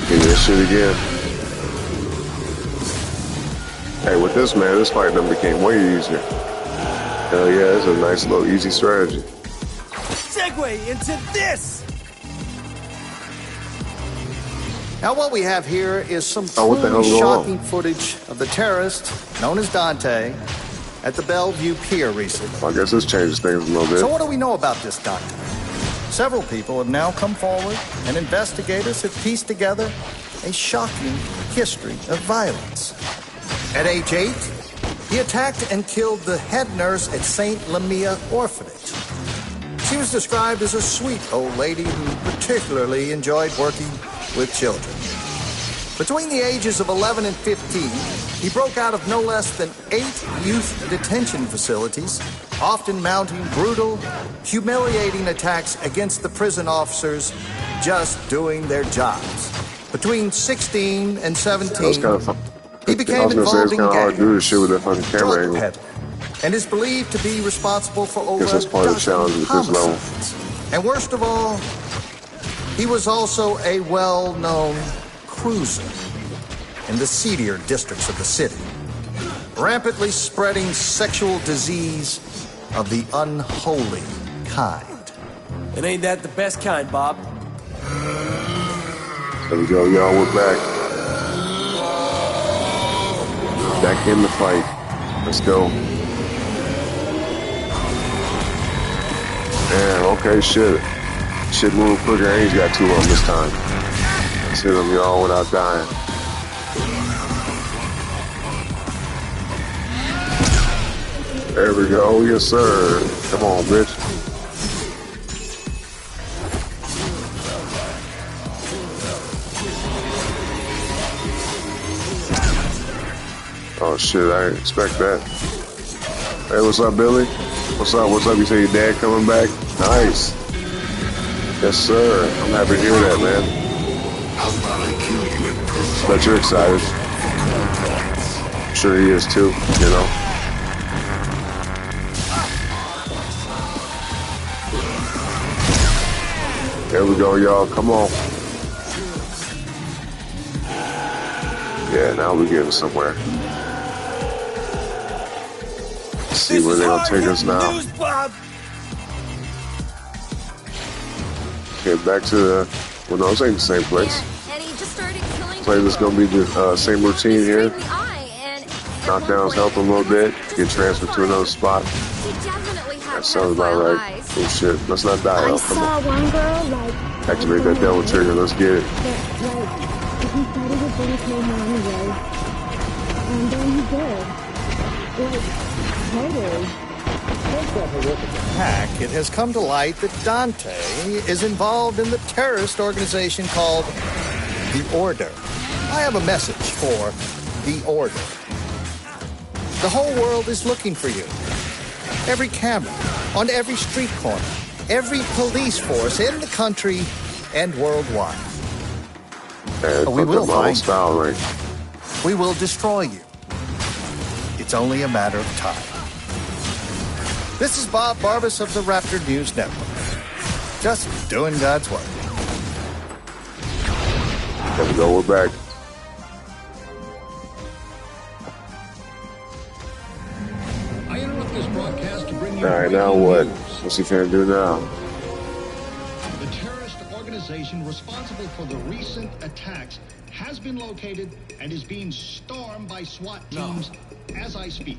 Get this shit again. Hey, with this, man, this fight done became way easier. Hell yeah, it's a nice little easy strategy. Segue into this! Now what we have here is some what the hell's truly going on? shocking footage of the terrorist, known as Dante, at the Bellevue Pier recently. I guess this changes things a little bit. So what do we know about this Dante? Several people have now come forward, and investigators have pieced together a shocking history of violence. At age 8, he attacked and killed the head nurse at St. Lamia Orphanage. She was described as a sweet old lady who particularly enjoyed working with children. Between the ages of 11 and 15, he broke out of no less than 8 youth detention facilities, often mounting brutal, humiliating attacks against the prison officers just doing their jobs. Between 16 and 17, That was kind of fun. he became involved in kind of hard to do this gangs, shit with that fucking camera drug angle. peddling, and is believed to be responsible for over Guess that's a part of the dozen challenge with this level. homicides. And worst of all, he was also a well-known cruiser in the seedier districts of the city, rampantly spreading sexual disease of the unholy kind. It ain't that the best kind, Bob. There we go, y'all, we're back. Back in the fight. Let's go. Damn, okay, shit. Shit moved quicker, and he's got 2 of them this time. Let's hit them, y'all, without dying. There we go, yes sir. Come on, bitch. Oh shit, I didn't expect that. Hey, what's up, Billy? What's up? You say your dad coming back? Nice. Yes, sir. I'm happy to hear that, man. How about I kill you in person? Bet you're excited. I'm sure he is too, you know. There we go, y'all. Come on. Yeah, now we're getting somewhere. Let's see where they're gonna take us now. News, Bob. Okay, back to the... Well, no, this ain't the same place. And he just started killing gameplay is going to be the same routine here. Knock down his health a little bit, get transferred to another spot. That sounds about right. Oh shit, let's not die. I Come saw on. one girl, like... Activate that devil trigger, let's get it. Like, he started with Billy Kay anyway. And then he did. Like, totally. Hack, it has come to light that Dante is involved in the terrorist organization called The Order. I have a message for The Order. The whole world is looking for you. Every camera, on every street corner, every police force in the country and worldwide. We will find you. We will destroy you. It's only a matter of time. This is Bob Barbas of the Raptor News Network. Just doing God's work. There we go, we're back. I interrupt this broadcast to bring you. Alright, now what? What's he finna do now? The terrorist organization responsible for the recent attacks has been located and is being stormed by SWAT teams as I speak.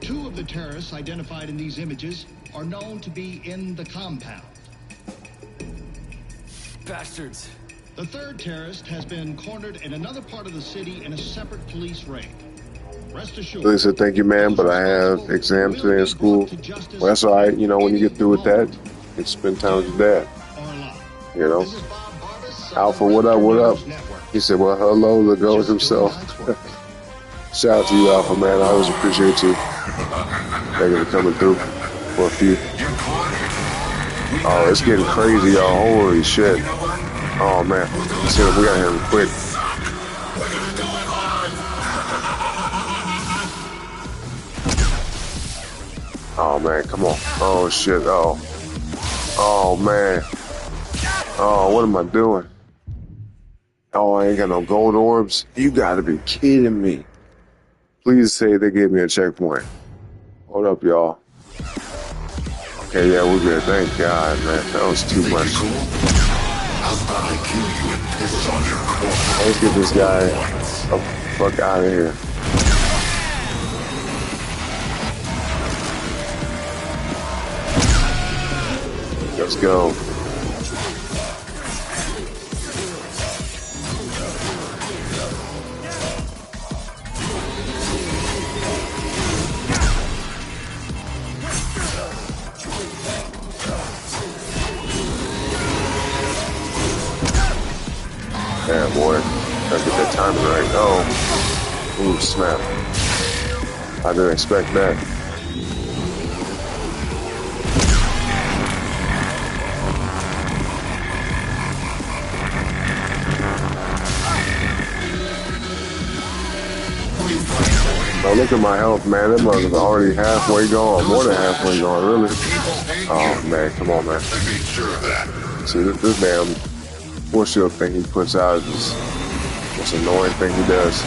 2 of the terrorists identified in these images are known to be in the compound. Bastards. The 3rd terrorist has been cornered in another part of the city in a separate police raid. Rest assured. They said, thank you, man, but I have exam today in school. Well, that's all right. You know, when you get through with that, you can spend time with your dad. You know? Alpha, what up, what up? He said, well, hello, the ghost himself. Shout out to you, Alpha, man. I always appreciate you. Thank you for coming through for a few. Oh, it's getting crazy, y'all. Holy shit. Oh, man. See, we got him quick. Oh, man. Come on. Oh, shit. Oh. Oh, man. Oh, what am I doing? Oh, I ain't got no gold orbs. You gotta be kidding me. Please say they gave me a checkpoint. Hold up, y'all. Okay, yeah, we're good. Thank God, man. That was too much. Let's get this guy the fuck out of here. Let's go. Yeah, boy. Gotta get that timing right. Oh. Ooh, snap. I didn't expect that. Oh, look at my health, man. That mother's already halfway gone. More than halfway gone, really. Oh, man. Come on, man. See, this damn force shield thing he puts out is just this annoying thing he does.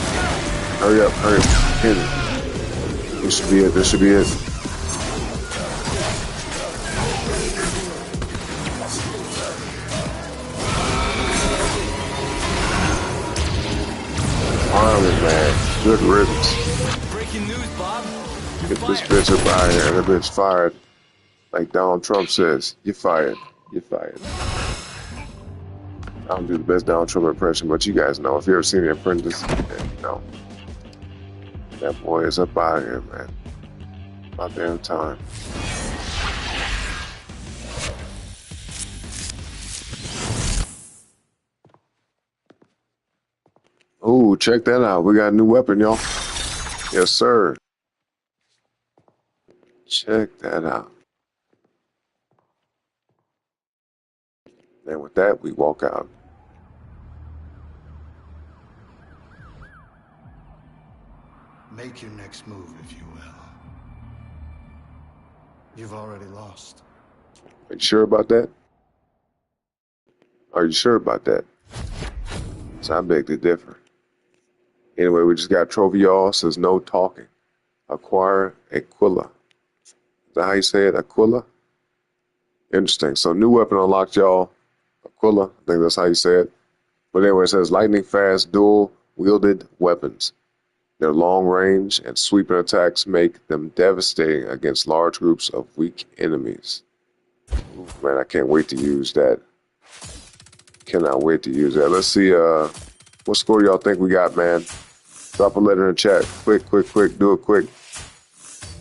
Hurry up, hurry up. Hit it. This should be it. This should be it. Army, man. Good riddance. Breaking news, Bob. Get this bitch up out of here. That bitch fired. Like Donald Trump says, you're fired. You're fired. I don't do the best Donald Trump impression, but you guys know. If you ever seen The Apprentice, you know. That boy is up out of here, man. About damn time. Ooh, check that out. We got a new weapon, y'all. Yes, sir. Check that out. And with that, we walk out. Make your next move, if you will. You've already lost. Are you sure about that? Are you sure about that? So I beg to differ. Anyway, we just got a trophy, y'all. Says no talking. Acquire Aquila. Is that how you say it? Aquila? Interesting. So new weapon unlocked, y'all. Aquila, I think that's how you say it. But anyway, it says lightning fast, dual wielded weapons. Their long range and sweeping attacks make them devastating against large groups of weak enemies. Ooh, man, I can't wait to use that. Cannot wait to use that. Let's see, what score y'all think we got, man? Drop a letter in the chat. Quick. Do it quick.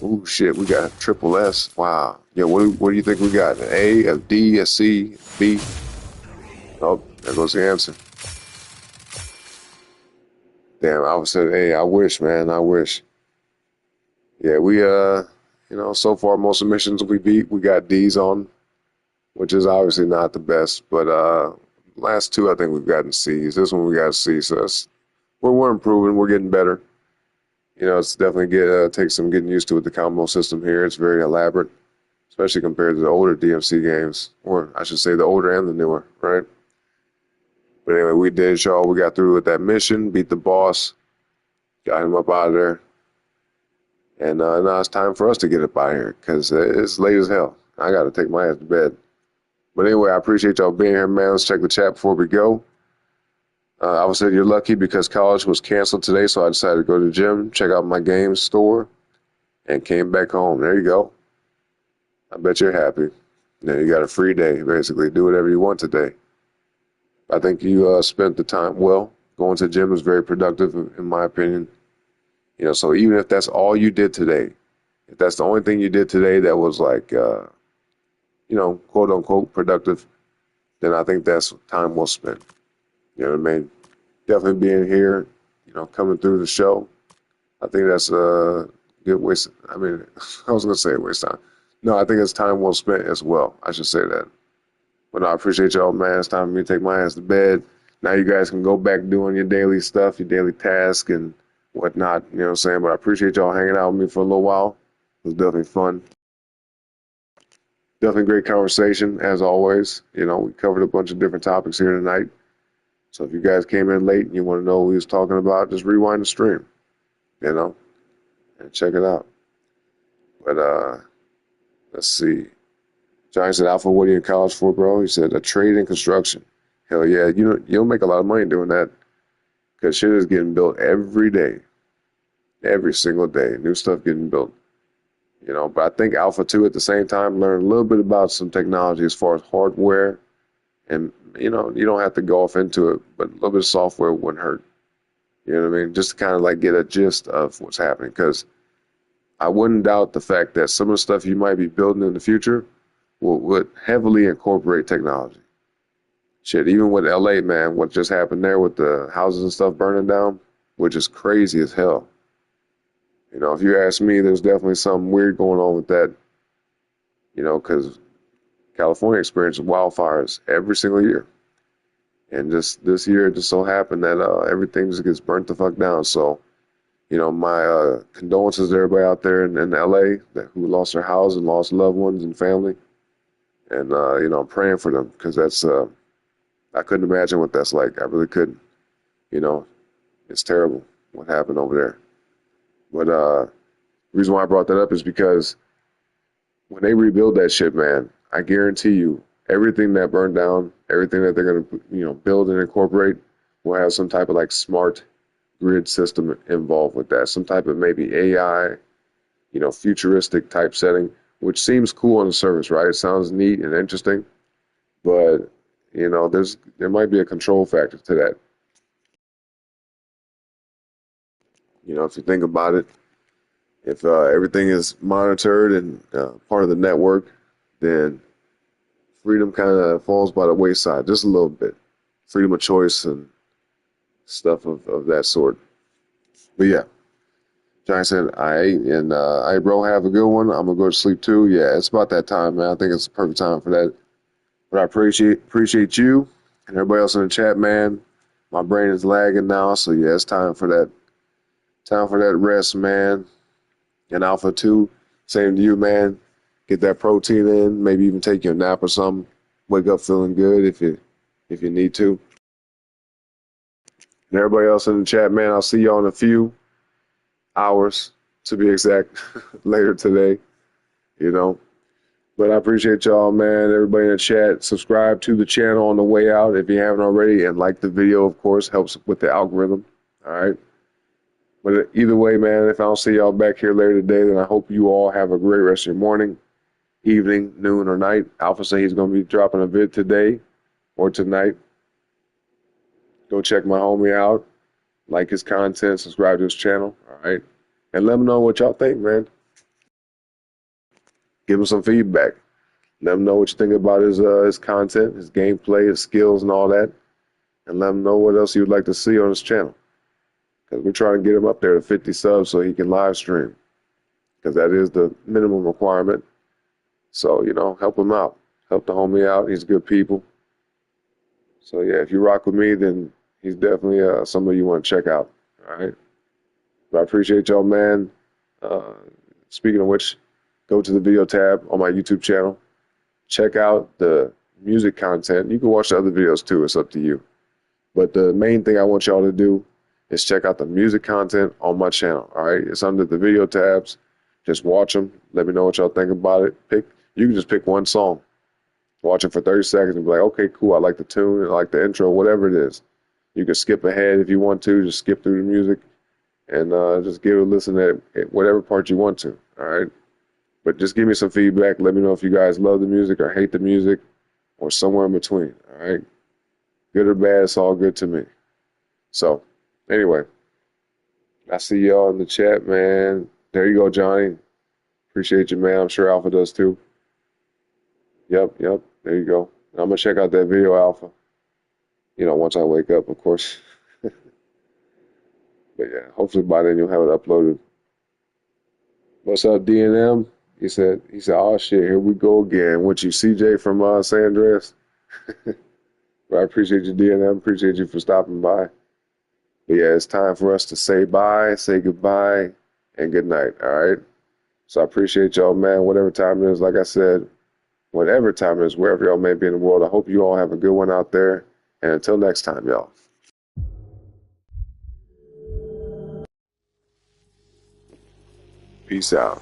Ooh, shit, we got a triple S. Wow. Yeah, what do you think we got? An A, a D, a C, B? Oh, there goes the answer. Damn, I was saying, hey, I wish, man, I wish. Yeah, we, so far most of the missions we beat, we got D's on, which is obviously not the best, but last two I think we've gotten C's. This one we got a C, so we're improving, we're getting better. It's definitely takes some getting used to with the combo system here. It's very elaborate, especially compared to the older DMC games, or I should say the older and the newer, right? But anyway, we did, y'all. We got through with that mission, beat the boss, got him up out of there. And now it's time for us to get up out of here because it's late as hell. I got to take my ass to bed. But anyway, I appreciate y'all being here, man. Let's check the chat before we go. I would say you're lucky because college was canceled today, so I decided to go to the gym, check out my games store, and came back home. There you go. I bet you're happy. You got a free day, basically. Do whatever you want today. I think you spent the time well. Going to the gym was very productive, in my opinion. So even if that's all you did today, if that's the only thing you did today that was like, quote unquote productive, then I think that's time well spent. You know what I mean? Definitely being here, coming through the show. I think that's a good waste. I mean, I was going to say a waste of time. No, I think it's time well spent as well. I should say that. But I appreciate y'all, man. It's time for me to take my ass to bed. Now you guys can go back doing your daily stuff, your daily task and whatnot. You know what I'm saying? But I appreciate y'all hanging out with me for a little while. It was definitely fun. Definitely great conversation, as always. We covered a bunch of different topics here tonight. So if you guys came in late and you want to know what we was talking about, just rewind the stream, and check it out. But let's see. Johnny said, Alpha, what are you in college for, bro? He said, a trade in construction. Hell yeah, you'll make a lot of money doing that because shit is getting built every day, every single day. New stuff getting built. But I think Alpha 2 at the same time learned a little bit about some technology as far as hardware. And, you don't have to go off into it, but a little bit of software wouldn't hurt. You know what I mean? Just to kind of like get a gist of what's happening. Because I wouldn't doubt the fact that some of the stuff you might be building in the future would heavily incorporate technology. Shit, even with LA, man, what just happened there with the houses and stuff burning down, which is crazy as hell. If you ask me, there's definitely something weird going on with that, because California experiences wildfires every single year. And just this year, it just so happened that everything just gets burnt the fuck down. So, my condolences to everybody out there in LA who lost their house and lost loved ones and family. And, I'm praying for them because that's, I couldn't imagine what that's like. I really couldn't. It's terrible what happened over there. But the reason why I brought that up is because when they rebuild that shit, man, I guarantee you everything that burned down, everything that they're going to, build and incorporate will have some type of like smart grid system involved with that. Some type of maybe AI, futuristic type setting, which seems cool on the surface, right? It sounds neat and interesting, but there might be a control factor to that. If you think about it, if everything is monitored and part of the network, then freedom kind of falls by the wayside just a little bit. Freedom of choice and stuff of that sort. But yeah, Johnny said, I ate, and hey, bro, have a good one. I'm going to go to sleep too. Yeah, it's about that time, man. I think it's the perfect time for that. But I appreciate you and everybody else in the chat, man. My brain is lagging now, so yeah, it's time for that. Time for that rest, man. And Alpha 2, same to you, man. Get that protein in, maybe even take your nap or something. Wake up feeling good if you need to. And everybody else in the chat, man, I'll see y'all in a few hours, to be exact, later today. But I appreciate y'all, man. Everybody in the chat, subscribe to the channel on the way out if you haven't already, and like the video, of course, helps with the algorithm. All right. But either way, man, if I don't see y'all back here later today, then I hope you all have a great rest of your morning, evening, noon, or night. Alpha say he's going to be dropping a vid today or tonight. Go check my homie out, like his content, subscribe to his channel. All right. And let him know what y'all think, man. Give him some feedback. Let him know what you think about his content, his gameplay, his skills, and all that. And let him know what else you would like to see on his channel. Because we're trying to get him up there to 50 subs so he can live stream. Because that is the minimum requirement. So, you know, help him out. Help the homie out. He's good people. So, yeah, if you rock with me, then he's definitely somebody you want to check out. All right? But I appreciate y'all, man. Speaking of which, go to the video tab on my YouTube channel. Check out the music content. You can watch the other videos too. It's up to you. But the main thing I want y'all to do is check out the music content on my channel. All right, it's under the video tabs. Just watch them. Let me know what y'all think about it. You can just pick one song, watch it for 30 seconds, and be like, okay, cool. I like the tune. I like the intro. Whatever it is. You can skip ahead if you want to. Just skip through the music and just give it a listen at whatever part you want to. All right. But just give me some feedback. Let me know if you guys love the music or hate the music or somewhere in between. All right. Good or bad, it's all good to me. So, anyway, I see y'all in the chat, man. There you go, Johnny. Appreciate you, man. I'm sure Alpha does too. Yep. There you go. I'm going to check out that video, Alpha. You know, once I wake up, of course. But yeah, hopefully by then you'll have it uploaded. What's up, DNM? He said, oh shit, here we go again. What you, CJ from San Andreas? But I appreciate you, DNM. Appreciate you for stopping by. But yeah, it's time for us to say bye, say goodbye, and good night. All right. So I appreciate y'all, man. Whatever time it is, like I said, whatever time it is, wherever y'all may be in the world, I hope you all have a good one out there. And until next time, y'all. Peace out.